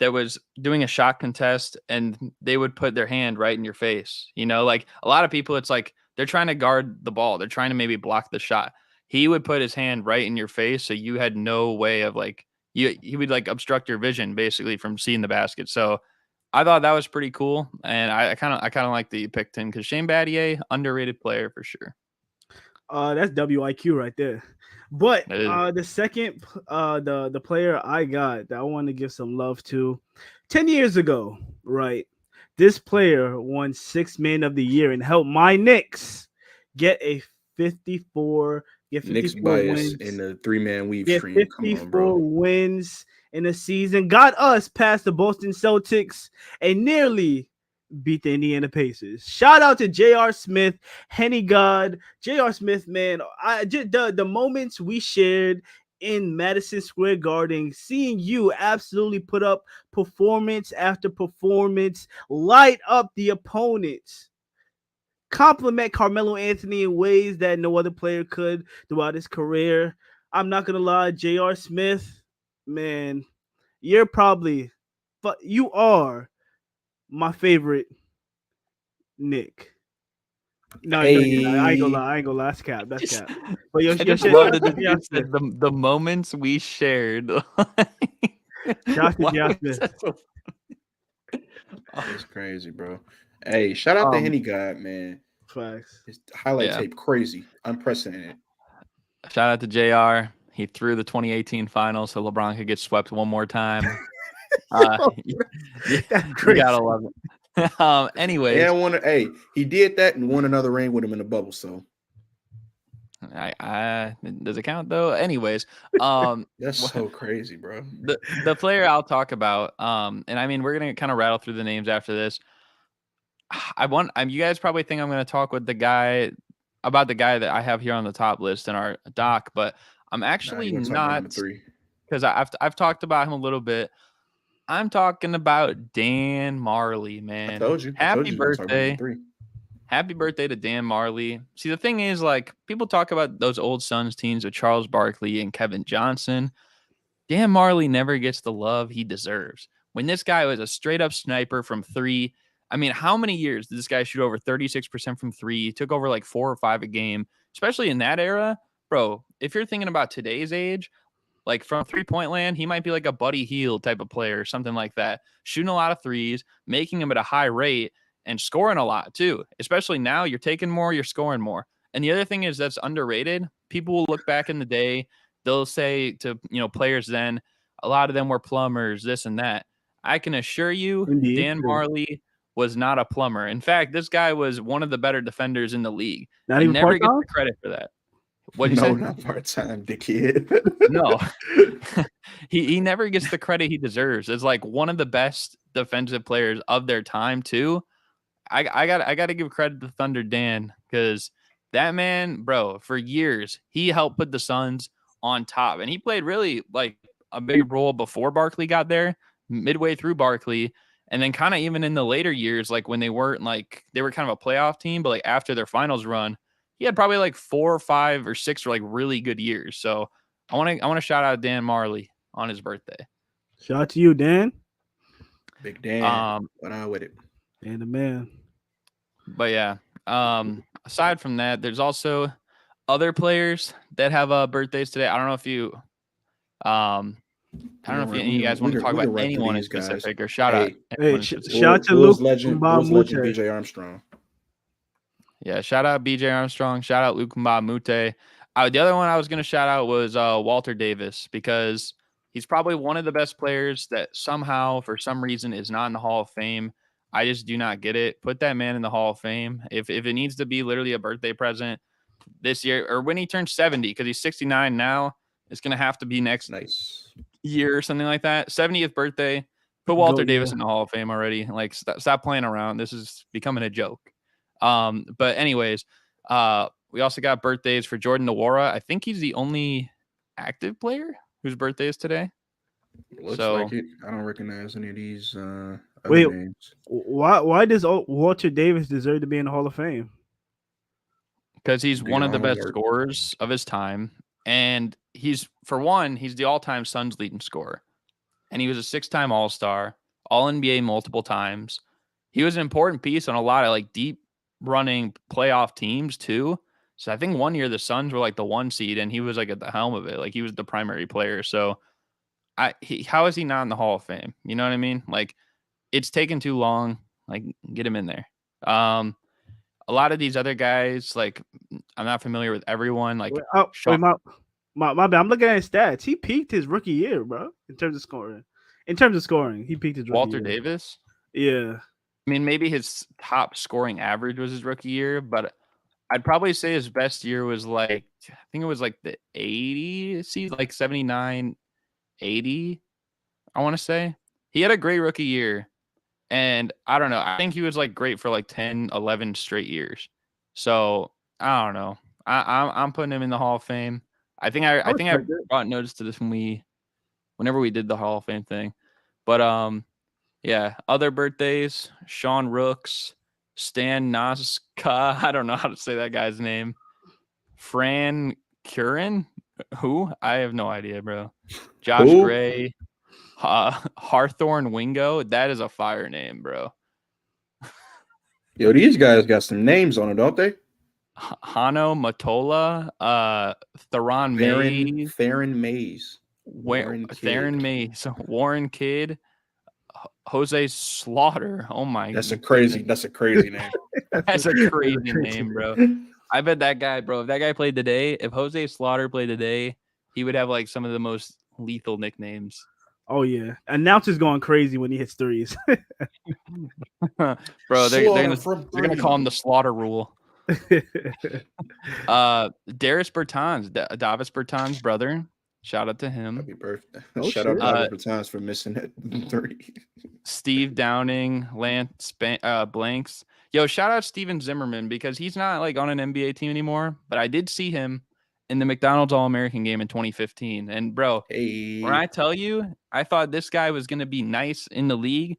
that was doing a shot contest and they would put their hand right in your face. You know, like a lot of people, it's like they're trying to guard the ball. They're trying to maybe block the shot. He would put his hand right in your face, so you had no way of like he would like obstruct your vision basically from seeing the basket. So I thought that was pretty cool, and I kind of like that you picked him because Shane Battier, underrated player for sure. That's WIQ right there. But the second the player I got that I want to give some love to, 10 years ago, right? This player won 6th Man of the Year and helped my Knicks get a 54 Knicks bias in the 3-man weave stream. 54 wins in a season, got us past the Boston Celtics and nearly beat the Indiana Pacers. Shout out to J.R. Smith, Henny God. J.R. Smith, man, the moments we shared in Madison Square Garden, seeing you absolutely put up performance after performance, light up the opponents, compliment Carmelo Anthony in ways that no other player could throughout his career. I'm not gonna lie, J.R. Smith, man, you are my favorite Nick. No, hey. I ain't gonna lie. That's cap. That's cap. But the moments we shared. It's crazy, bro. Hey, shout out to Henny God, man. Facts. His highlight tape crazy, unprecedented. Shout out to JR. He threw the 2018 finals so LeBron could get swept one more time. You gotta love it. Anyways, he did that and won another ring with him in the bubble. So, does it count though? Anyways, that's so crazy, bro. The player I'll talk about, and I mean we're gonna kind of rattle through the names after this. You guys probably think I'm gonna talk with the guy that I have here on the top list in our doc, but I'm actually not, because I've talked about him a little bit. I'm talking about Dan Marley, man. I told you. Happy birthday. Happy birthday to Dan Marley. See, the thing is, like, people talk about those old Suns teams with Charles Barkley and Kevin Johnson. Dan Marley never gets the love he deserves. When this guy was a straight up sniper from 3, I mean, how many years did this guy shoot over 36% from 3? He took over like 4 or 5 a game, especially in that era. Bro, if you're thinking about today's age, like from 3-point land, he might be like a Buddy Hield type of player or something like that, shooting a lot of threes, making them at a high rate, and scoring a lot too. Especially now, you're taking more, you're scoring more. And the other thing is that's underrated. People will look back in the day, they'll say to players then, a lot of them were plumbers, this and that. I can assure you, Dan Marley was not a plumber. In fact, this guy was one of the better defenders in the league. Not even never gets the credit for that. What'd you say? Not part-time, dickhead. No. he never gets the credit he deserves. It's like one of the best defensive players of their time too. I got to give credit to Thunder Dan, because that man, bro, for years he helped put the Suns on top, and he played really like a big role before Barkley got there, midway through Barkley, and then kind of even in the later years, like when they weren't like, they were kind of a playoff team, but like after their finals run, he had probably like 4 or 5 or 6 or like really good years. So I want to shout out Dan Marley on his birthday. Shout out to you, Dan. Big Dan. Went on with it. And the man. But yeah, aside from that, there's also other players that have birthdays today. I don't know if you any of you guys want to talk about anyone in specific or shout out. Hey, shout out to Luke legend BJ Armstrong. Yeah, shout out BJ Armstrong. Shout out Luke Mbamute. The other one I was going to shout out was Walter Davis, because he's probably one of the best players that somehow, for some reason, is not in the Hall of Fame. I just do not get it. Put that man in the Hall of Fame. If it needs to be literally a birthday present this year, or when he turns 70, because he's 69 now, it's going to have to be next year or something like that. 70th birthday. Put Walter Davis in the Hall of Fame already. Like, stop playing around. This is becoming a joke. But anyways, we also got birthdays for Jordan Nwora. I think he's the only active player whose birthday is today. Looks like it. I don't recognize any of these other names. Why does Walter Davis deserve to be in the Hall of Fame? Because he's one of the best scorers of his time, and he's the all-time Suns leading scorer, and he was a 6-time All-Star, All-NBA multiple times. He was an important piece on a lot of like deep running playoff teams too. So I think one year the Suns were like the 1 seed, and he was like at the helm of it. Like, he was the primary player. So how is he not in the Hall of Fame? You know what I mean? Like, it's taken too long. Like, get him in there. A lot of these other guys, like, I'm not familiar with everyone. Like, my bad. I'm looking at his stats. He peaked his rookie year, bro, in terms of scoring. He peaked his rookie Walter year. Davis? Yeah. I mean, maybe his top scoring average was his rookie year, but I'd probably say his best year was like, I think it was like the 80 seed, like 79, 80, I want to say. He had a great rookie year, and I don't know. I think he was like great for like 10, 11 straight years. So I don't know. I'm putting him in the Hall of Fame. I think I brought notice to this whenever we did the Hall of Fame thing. But yeah, other birthdays: Sean Rooks, Stan Nazca. I don't know how to say that guy's name. Fran Curran? Who? I have no idea, bro. Josh Gray. Harthorn Wingo. That is a fire name, bro. Yo, these guys got some names on it, don't they? Hano Matola. Theron Mays. Theron Mays. Warren Kidd. Jose Slaughter. Oh my! That's a crazy name. That's a crazy name, bro. I bet that guy, bro. If that guy played today, if Jose Slaughter played today, he would have like some of the most lethal nicknames. Oh yeah, announcer's going crazy when he hits threes. Bro, they're gonna call him the Slaughter Rule. Darius Bertans, Davis Bertans' brother. Shout out to him. Happy birthday. Shout out to Davis Bertans for missing that 3. Steve Downing, Lance Blanks. Yo, shout out Steven Zimmerman, because he's not like on an NBA team anymore, but I did see him in the McDonald's All-American game in 2015. And bro, when I tell you, I thought this guy was going to be nice in the league.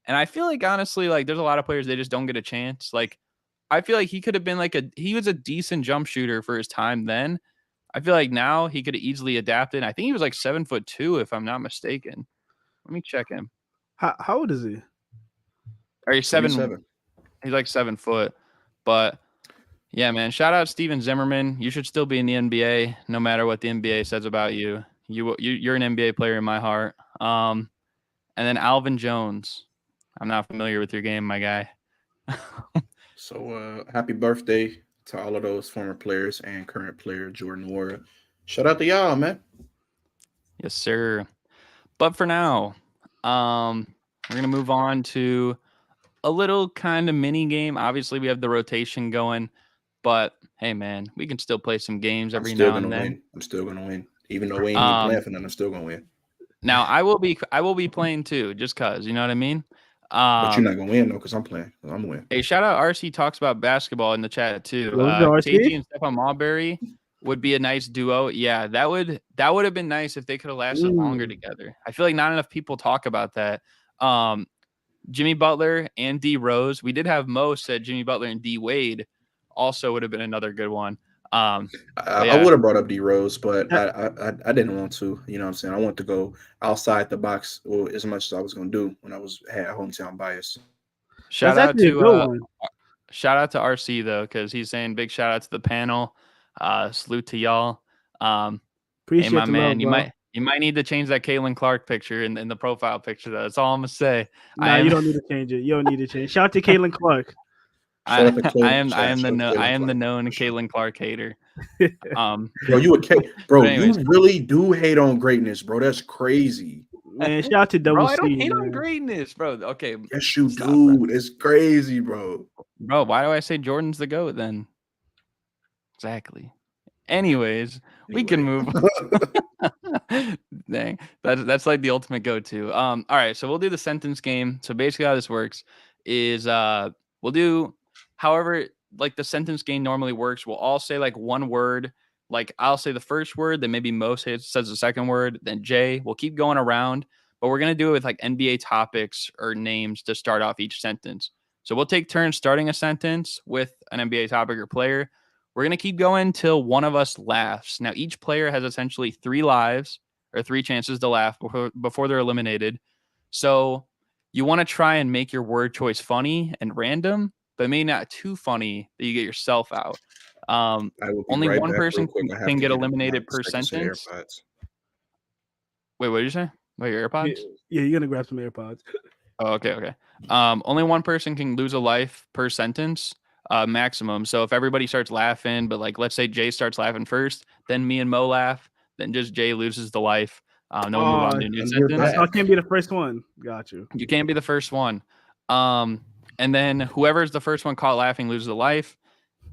And I feel like, honestly, like, there's a lot of players, they just don't get a chance. Like, I feel like he could have been he was a decent jump shooter for his time then. I feel like now he could have easily adapted. I think he was like 7'2", if I'm not mistaken. Let me check him. How old is he? Are you 7'7"? He's like 7 foot. But yeah, man, shout out Steven Zimmerman. You should still be in the NBA, no matter what the NBA says about you. You're an NBA player in my heart. And then Alvin Jones. I'm not familiar with your game, my guy. So happy birthday to all of those former players and current player Jordan Nwora. Shout out to y'all, man. Yes, sir. But for now, we're gonna move on to a little kind of mini game. Obviously, we have the rotation going, but hey, man, we can still play some games every now and then. I'm still gonna win, even though we ain't playing for nothing. I'm still gonna win. Now, I will be playing too, just cause, you know what I mean. But you're not gonna win though, because I'm playing. I'm winning. Hey, shout out RC talks about basketball in the chat too. KG and Stephon Marbury would be a nice duo. Yeah, that would have been nice if they could have lasted longer together. I feel like not enough people talk about that. Jimmy Butler and D Rose. We did have Mo said Jimmy Butler and D Wade also would have been another good one. I would have brought up D Rose, but I didn't want to. You know what I'm saying? I want to go outside the box as much as I was going to do when I had hometown bias. Shout out to RC though, because he's saying big shout out to the panel. Salute to y'all. Appreciate hey, my man. You might need to change that Caitlin Clark picture in the profile picture though. That's all I'm gonna say. Nah, you don't need to change it. You don't need to change. Shout out to Caitlin Clark. Shout out to I Caitlin. am the Caitlin known for sure. Caitlin Clark hater. Bro, you bro, anyways, you really do hate on greatness, bro. That's crazy. Man, shout out to Double bro, C. I don't hate man. on greatness, bro. Okay, Yes, you stop, do. It's crazy, bro. bro. Why do I say Jordan's the GOAT then? Exactly. Anyways, we can move on. Dang, that's like the ultimate go-to. All right, so we'll do the sentence game. So basically, how this works is we'll do however like the sentence game normally works. We'll all say like one word. Like I'll say the first word, then maybe Mo says the second word, then Jay. We'll keep going around, but we're gonna do it with like NBA topics or names to start off each sentence. So we'll take turns starting a sentence with an NBA topic or player. We're going to keep going till one of us laughs. Now, each player has essentially 3 lives or 3 chances to laugh before they're eliminated. So you want to try and make your word choice funny and random, but maybe not too funny that you get yourself out. I will be Only right one back person real quick. I have can to get get my eliminated per second set of sentence. AirPods. Wait, what did you say? Wait, your AirPods? Yeah, you're gonna grab some AirPods. Oh, okay. Only one person can lose a life per sentence, maximum. So if everybody starts laughing, but like let's say Jay starts laughing first, then me and Mo laugh, then just Jay loses the life. Then we'll move on to a new and we're sentence. back. I can't be the first one. Got you. You can't be the first one. And then whoever's the first one caught laughing loses a life.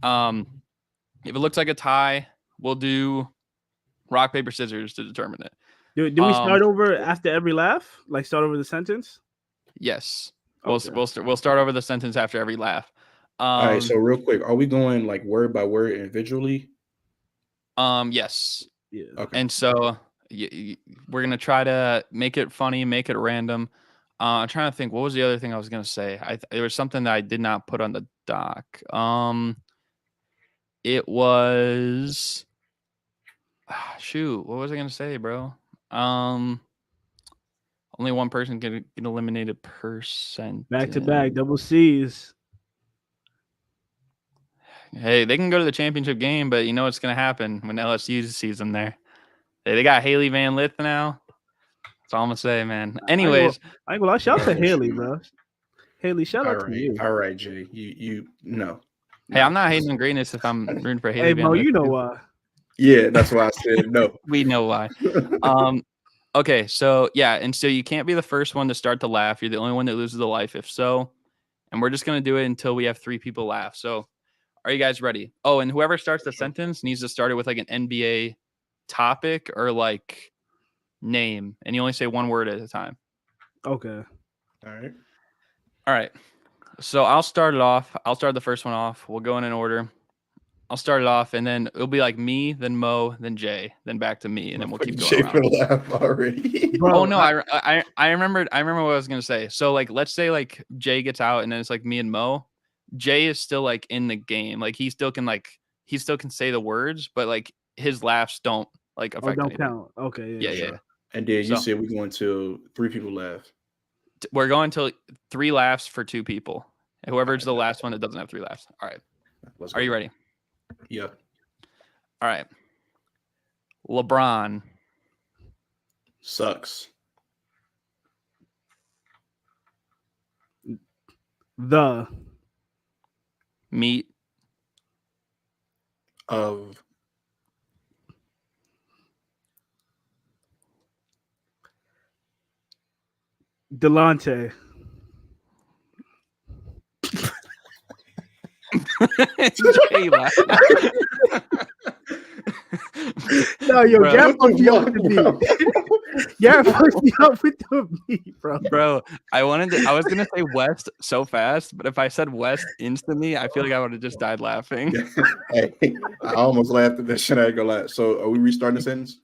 If it looks like a tie, we'll do rock, paper, scissors to determine it. Do we start over after every laugh? Like start over the sentence? Yes. Okay. We'll start over the sentence after every laugh. All right, so real quick, are we going like word by word individually? Yes. Yeah. Okay. And so we're gonna try to make it funny, make it random. I'm trying to think. What was the other thing I was gonna say? There was something that I did not put on the doc. It was shoot. What was I gonna say, bro? Only one person can get eliminated per sentence. Back to back, double C's. Hey, they can go to the championship game, but you know what's gonna happen when LSU sees them there. They got Haley Van Lith now. That's all I'm gonna say, man. Anyways, I ain't gonna lie. Shout out to Haley, bro. Haley, shout out to you. All right, Jay. You no. Hey, I'm not hating on greatness if I'm rooting for Haley Hey, Van Mo, Lith. you know why. Yeah, that's why I said no. We know why. Okay, so yeah, and so you can't be the first one to start to laugh. You're the only one that loses the life if so. And we're just gonna do it until we have 3 people laugh. So are you guys ready? Oh, and whoever starts the sentence needs to start it with like an NBA topic or like name, and you only say one word at a time. Okay. All right. So I'll start it off. I'll start the first one off. We'll go in order. I'll start it off, and then it'll be like me, then Mo, then Jay, then back to me, and then we'll keep going around. Laugh already. Bro, oh no, I remembered. I remember what I was gonna say. So like, let's say like Jay gets out, and then it's like me and Mo. Jay is still like in the game. Like he still can say the words, but like his laughs don't like affect. Don't anything. count. Okay. Yeah. And then you said we're going to 3 people laugh. We're going to 3 laughs for 2 people. And whoever's the last one that doesn't have 3 laughs. All right. Are you ready? Yeah. All right. LeBron sucks. The meat of Delonte. No, yo, Gary fucked me up with the meat. Gary fucked me up with the meat, bro. Bro, I was gonna say West so fast, but if I said West instantly, I feel like I would have just died laughing. Hey, I almost laughed at that shit. I ain't gonna lie. So, are we restarting the sentence?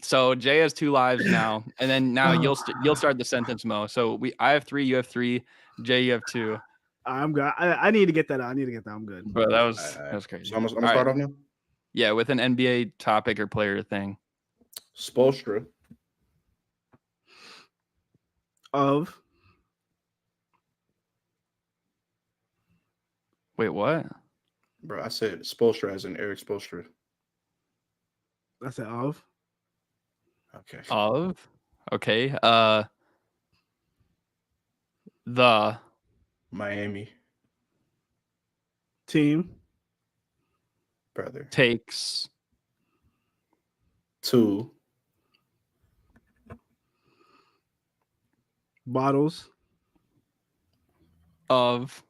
So Jay has 2 lives now, and then now you'll start the sentence, Mo. So I have 3, you have 3, Jay, you have 2. I'm good. I need to get that out. I'm good. Bro, that was crazy. So I'm gonna start off now. Yeah, with an NBA topic or player thing. Spoelstra. Of. Wait, what? Bro, I said Spoelstra as in Eric Spoelstra. I said of. Okay. Of. Okay. The Miami. Team. Brother. Takes. 2. Bottles. Of.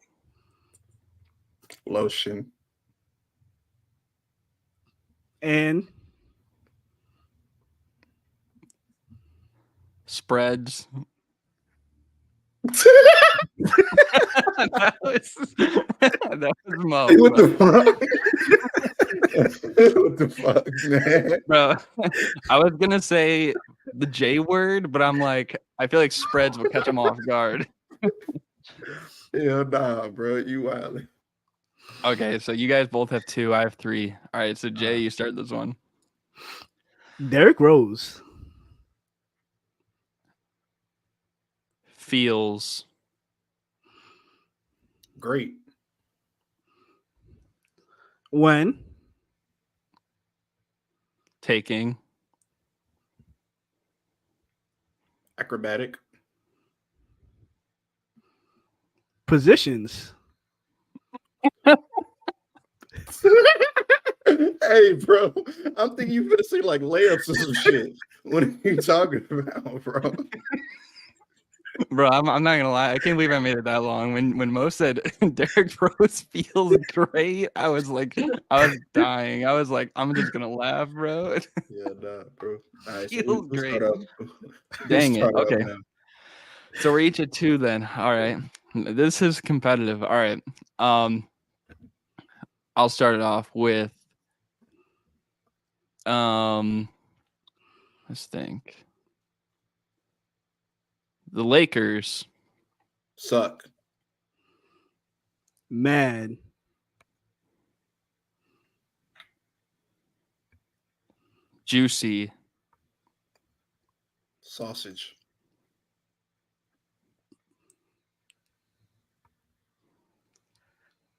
Lotion. And. Spreads. that was Mo. Hey, what the fuck? What the fuck, man? Bro, I was gonna say the J word, but I'm like, I feel like spreads will catch him off guard. Hell nah, bro. You wild. Okay, so you guys both have 2. I have 3. All right, so Jay, you start this one. Derrick Rose. Feels. Great. When. Taking. Acrobatic. Positions. Hey, bro. I'm thinking you finna say like layups or some shit. What are you talking about, bro? Bro, I'm not gonna lie. I can't believe I made it that long. When Mo said Derrick Rose feels great, I was dying. I was like, I'm just gonna laugh, bro. Yeah, nah, bro. All right, Feels we'll great. start off. Dang it. Start off Okay. now. So we're each at 2 then. All right. This is competitive. All right. I'll start it off with let's think. The Lakers. Suck. Mad. Juicy. Sausage.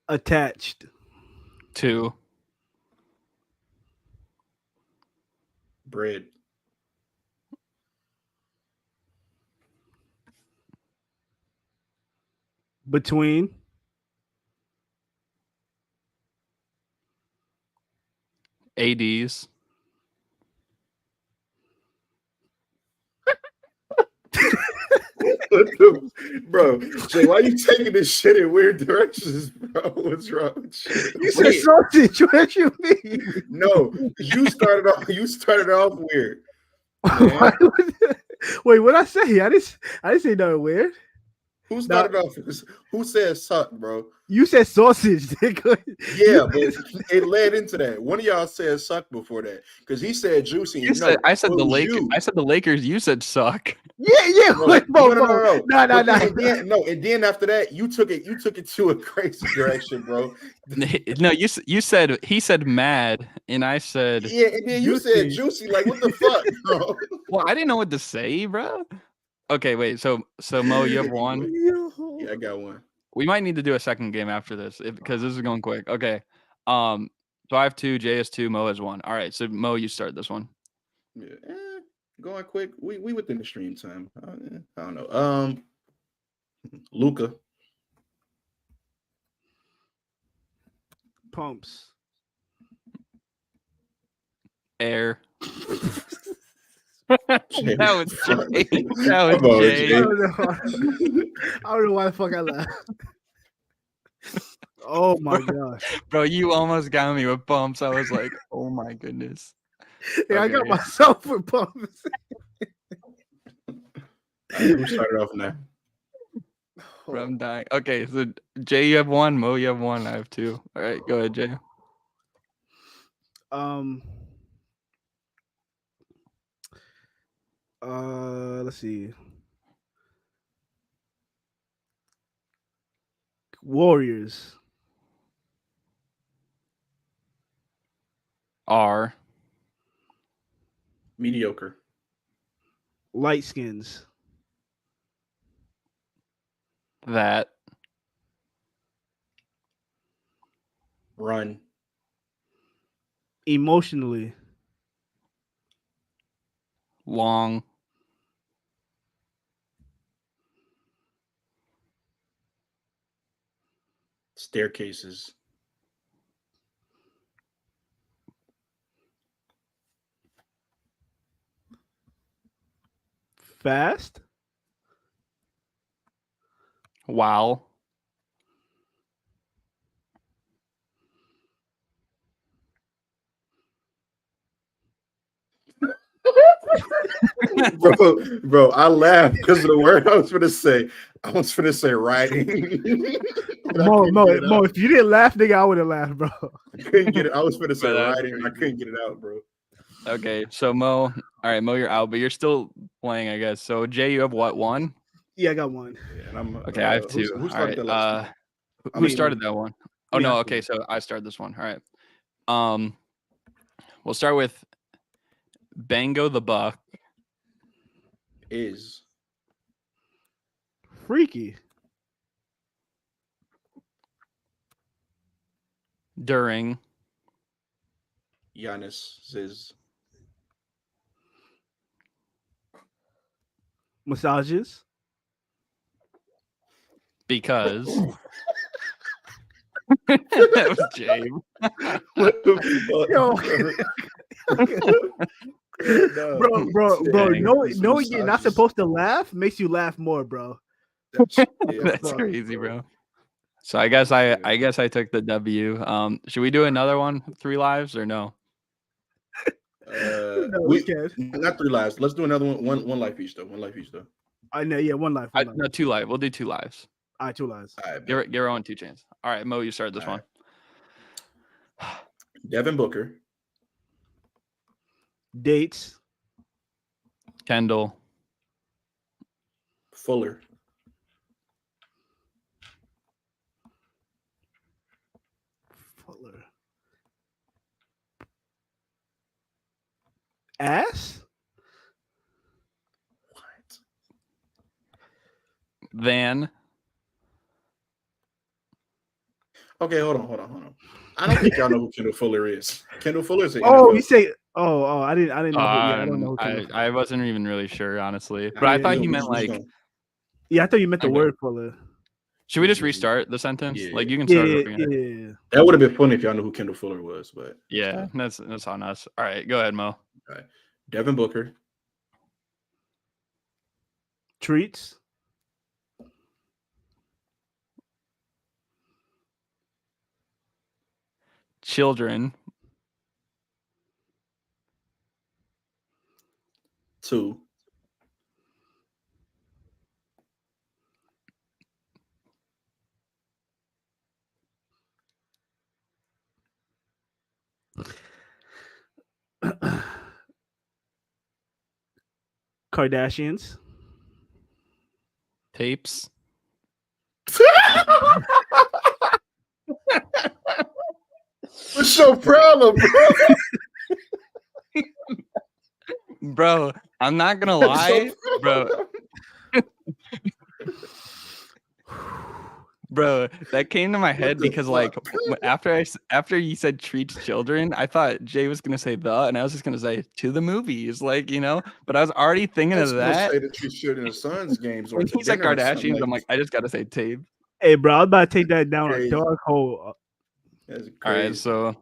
Attached. 2. Bread. Between. ADs. Bro, Jay, why you taking this shit in weird directions, bro? What's wrong with you? You said sausage. What you mean? No, you started off weird. Wait, what I say? I didn't say nothing weird. Who started off? Who said suck, bro? You said sausage. Yeah, but it led into that. One of y'all said suck before that because he said juicy. I said the Lakers. I said the Lakers. You said suck. Yeah. No, Wait, no. No. And then after that, you took it to a crazy direction, bro. No, you said he said mad, and I said yeah, and then you said juicy. Like what the fuck, bro? Well, I didn't know what to say, bro. Okay, wait. So Mo, you have 1. Yeah, I got 1. We might need to do a second game after this because this is going quick. Okay. So I have 2. Jay has 2. Mo has 1. All right. So Mo, you start this one. Yeah, going quick. We within the stream time. I don't know. Luca. Pumps. Air. Jay, That was Jay. That Come on, was Jay. Jay. I don't know why the fuck I laughed. Oh my gosh. Bro, you almost got me with pumps. I was like, oh my goodness. Yeah, I got myself with pumps. Who started off now? Bro, I'm dying. Okay, so Jay, you have 1. Mo, you have 1. I have 2. All right, go ahead, Jay. Let's see. Warriors. R. Mediocre. Light skins. That. Run. Emotionally. Long. Staircases. Fast. Wow. bro, I laughed because of the word I was gonna say. I was gonna say riding. Mo, if you didn't laugh, nigga, I would have laughed, bro. I couldn't get it. I was gonna say But that's riding, and I crazy. couldn't get it out, bro. Okay, so Mo, all right, Mo, you're out, but you're still playing, I guess. So Jay, you have what, one? Yeah, I got one. Yeah, and I'm Okay, I have two. Who All started right. that last time? Who started that one? Oh Me, no, I okay, so I started this one. All right. We'll start with Bango the Buck Is freaky. during Giannis's Massages. because that was James. what the fuck? bro. Dang. Knowing you're not supposed to laugh makes you laugh more, bro. That's crazy, bro. So I guess I took the W. Should we do another one? 3 lives or no? No, we can. Not 3 lives. Let's do another one. One life each though. One life each though. I know. Yeah, one life. No, 2 lives. We'll do 2 lives. All right, 2 lives. All right, Give everyone 2 chances. All right, Mo, you start this one. Devin Booker. Dates. Kendall. Fuller. Ass. What? Van. Okay, hold on. I don't think y'all know who Kendall Fuller is. Kendall Fuller is an Oh, NFL. you say I didn't know. I don't know. I wasn't even really sure, honestly. But I thought he meant like. Yeah, I thought you meant the word Fuller. Should we just restart the sentence? Yeah. Like you can start over Yeah. again. That would have been funny if y'all knew who Kendall Fuller was, but Yeah, that's on us. All right, go ahead, Mo. All right. Devin Booker. Treats. Children. 2. Kardashians. Tapes. What's your problem, bro? Bro, I'm not gonna lie, bro. Bro, that came to my head because like after you said treats children, I thought Jay was gonna say the, and I was just gonna say to the movies, like but I was already thinking of that. Say that treats children in Suns games, or when he said Kardashians, I'm like, I just gotta say tape. Hey, bro, I was about to take that down a dark hole. That's crazy. All right, so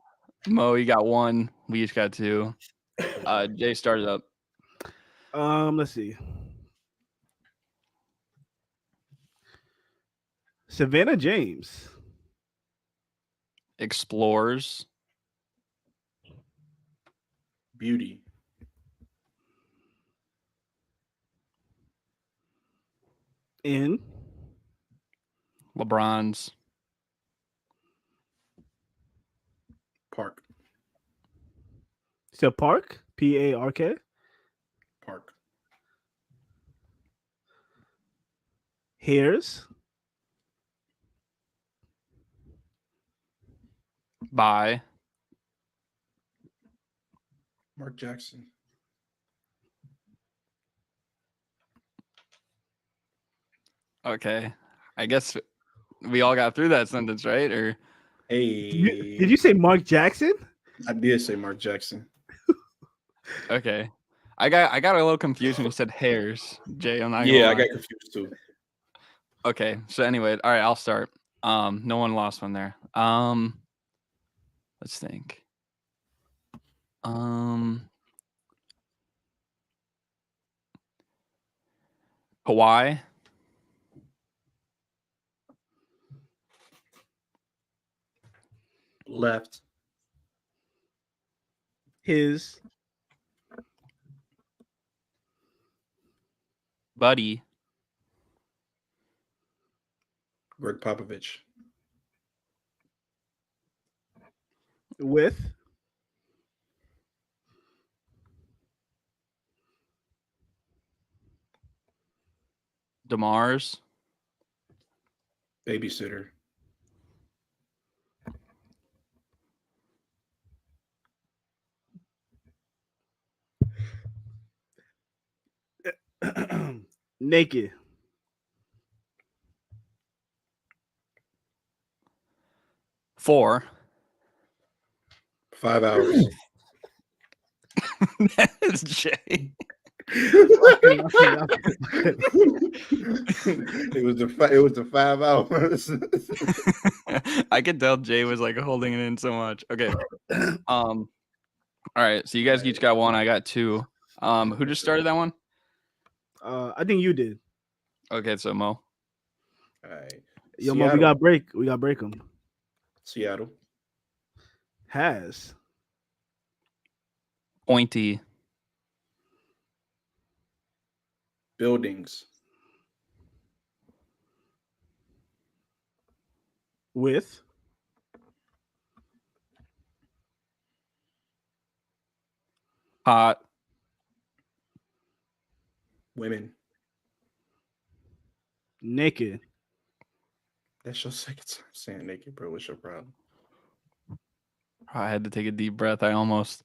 Mo, you got 1. We each got 2. Jay started up. Let's see. Savannah James. Explores. Beauty. In. LeBron's. Park. So Park. P-A-R-K. Park. Hairs. By. Mark Jackson. Okay, I guess we all got through that sentence, right? Or hey, did you say Mark Jackson? I did say Mark Jackson. Okay, I got a little confused when you said hairs, Jay. I'm not. Yeah, I got confused too. Okay, so anyway, all right, I'll start. No one lost one there. Let's think. Hawaii. Left. His. Buddy. Greg Popovich. With. DeMars. Babysitter. Naked. For. 5 hours. That is Jay. It was the 5 hours. I could tell Jay was like holding it in so much. Okay. All right. So you guys each got one. I got two. Who just started that one? I think you did. Okay, so Mo. All right. Yo, Mo, we got break. We got break them. Seattle. Has. Pointy. Buildings. With. Hot. Women. Naked. That's your second time saying naked, bro. What's your problem? I had to take a deep breath. I almost.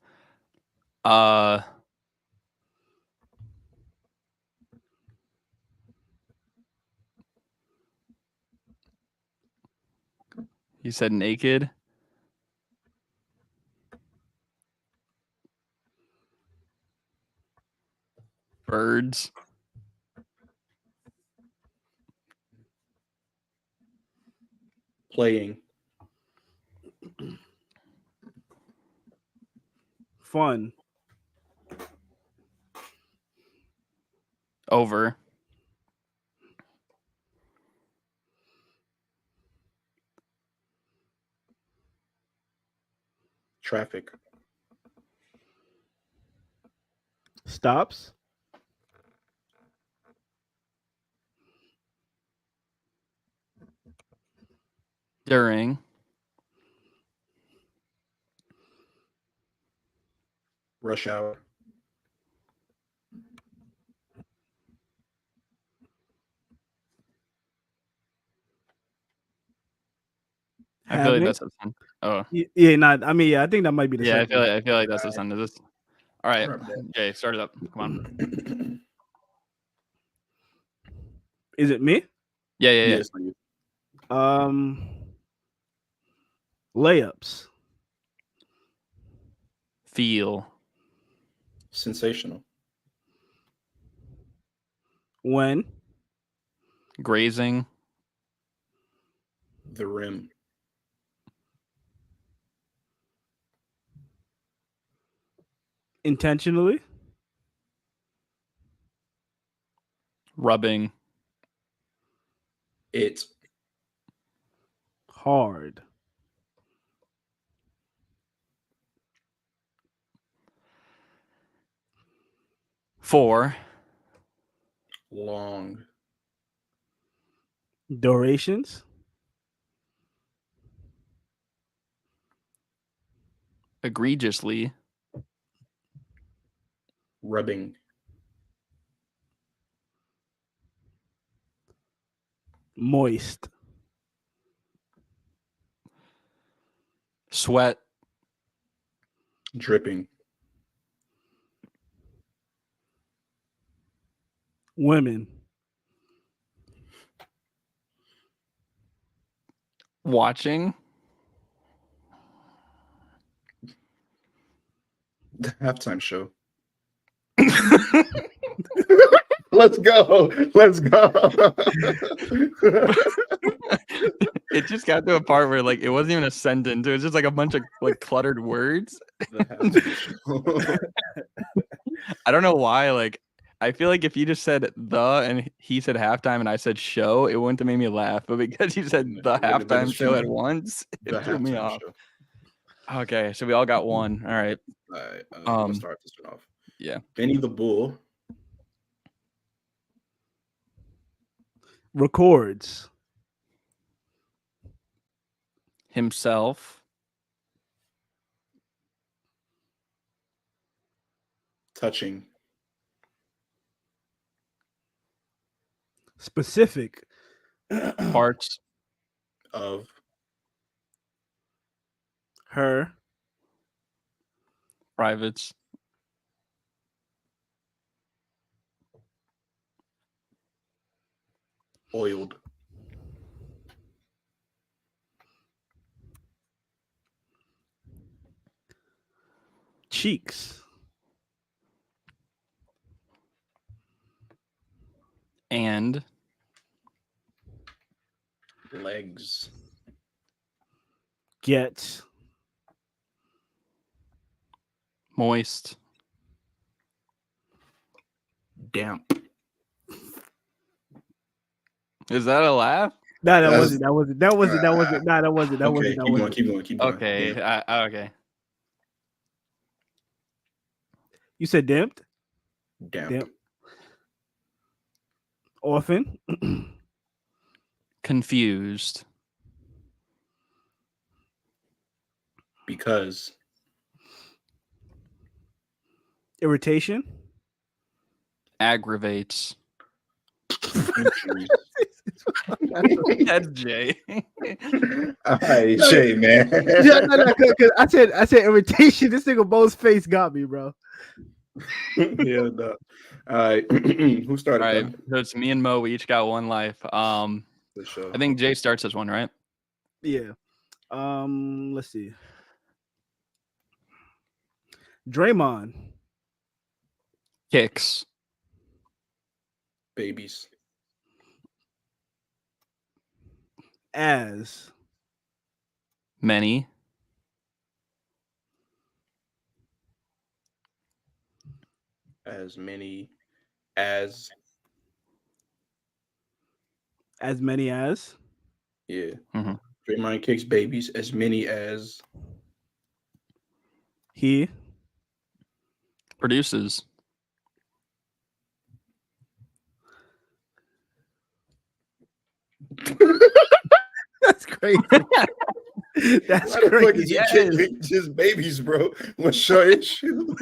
You said naked. Birds. Playing. Fun. Over. Traffic. Stops. During. Rush hour. I feel like that's a son. Oh. Yeah, not. I mean, yeah, I think that might be the Yeah, second. I feel like that's the son of this. All right. Jay, start it up. Come on. Is it me? Yeah. Yes. Layups. Feel. Sensational. When. Grazing. The rim. Intentionally. Rubbing. It. Hard. For. Long. Durations. Egregiously. Rubbing. Moist. Sweat. Dripping. Women. Watching. The halftime show. Let's go. It just got to a part where like it wasn't even a sentence. It was just like a bunch of like cluttered words. The halftime show. I don't know why. Like I feel like if you just said the and he said halftime and I said show, it wouldn't have made me laugh. But because you said the halftime show at once, it threw me off. Show. Okay, so we all got one. All right. All right. I'm gonna start this one off. Yeah. Benny the Bull records himself touching specific parts of her privates oiled cheeks and legs get moist damp. Is that a laugh? No, that wasn't. No, that wasn't. Keep going. Okay. Okay. You said damped? Damp. Orphan. Confused. Because. Irritation. Aggravates. That's Jay. All right, Jay, man. No, because I said irritation. This nigga Bo's face got me, bro. Yeah, no. All right. Who started? All right, so it's me and Mo. We each got one life. For sure. I think Jay starts this one, right? Yeah. Let's see. Draymond. Kicks. Babies. As many as yeah. Mm-hmm. Draymond kicks babies as many as he produces. That's crazy. That's crazy. Just babies, bro. What's your issue?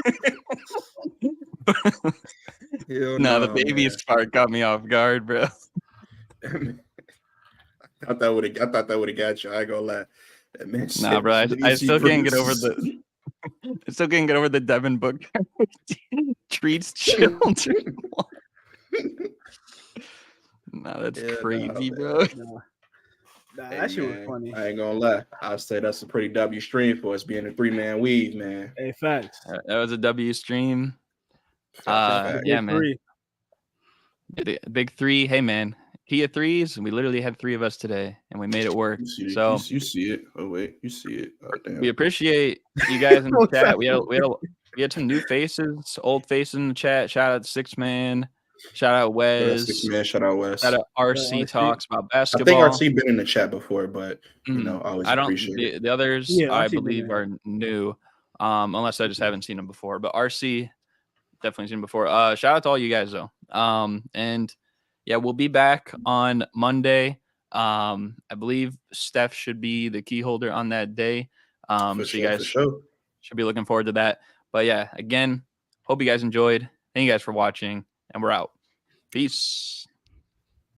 No, the babies part got me off guard, bro. I thought that would have got you. I ain't gonna lie. That man nah, bro. I still can't get over the. I still can't get over the Devin Booker treats children. No, that's crazy, bro. Nah, that shit was funny. I ain't gonna lie. I'll say that's a pretty W stream for us being a 3-man weave, man. Hey, facts. That was a W stream. Fact. Yeah, man. Big three. Hey, man. Key of threes. We literally had 3 of us today, and we made it work. You see it. Oh wait, you see it. Oh, damn. We appreciate you guys in the chat. We had some new faces, old faces in the chat. Shout out to 6-Man. Shout out Wes. 6-Man. Shout out Wes. Shout out RC talks about basketball. I think RC been in the chat before, but I always appreciate it. The others I believe are new, unless I just haven't seen them before. But RC definitely seen them before. Shout out to all you guys though. And yeah, we'll be back on Monday. I believe Steph should be the key holder on that day. You guys should be looking forward to that. But yeah, again, hope you guys enjoyed. Thank you guys for watching, and we're out. Peace.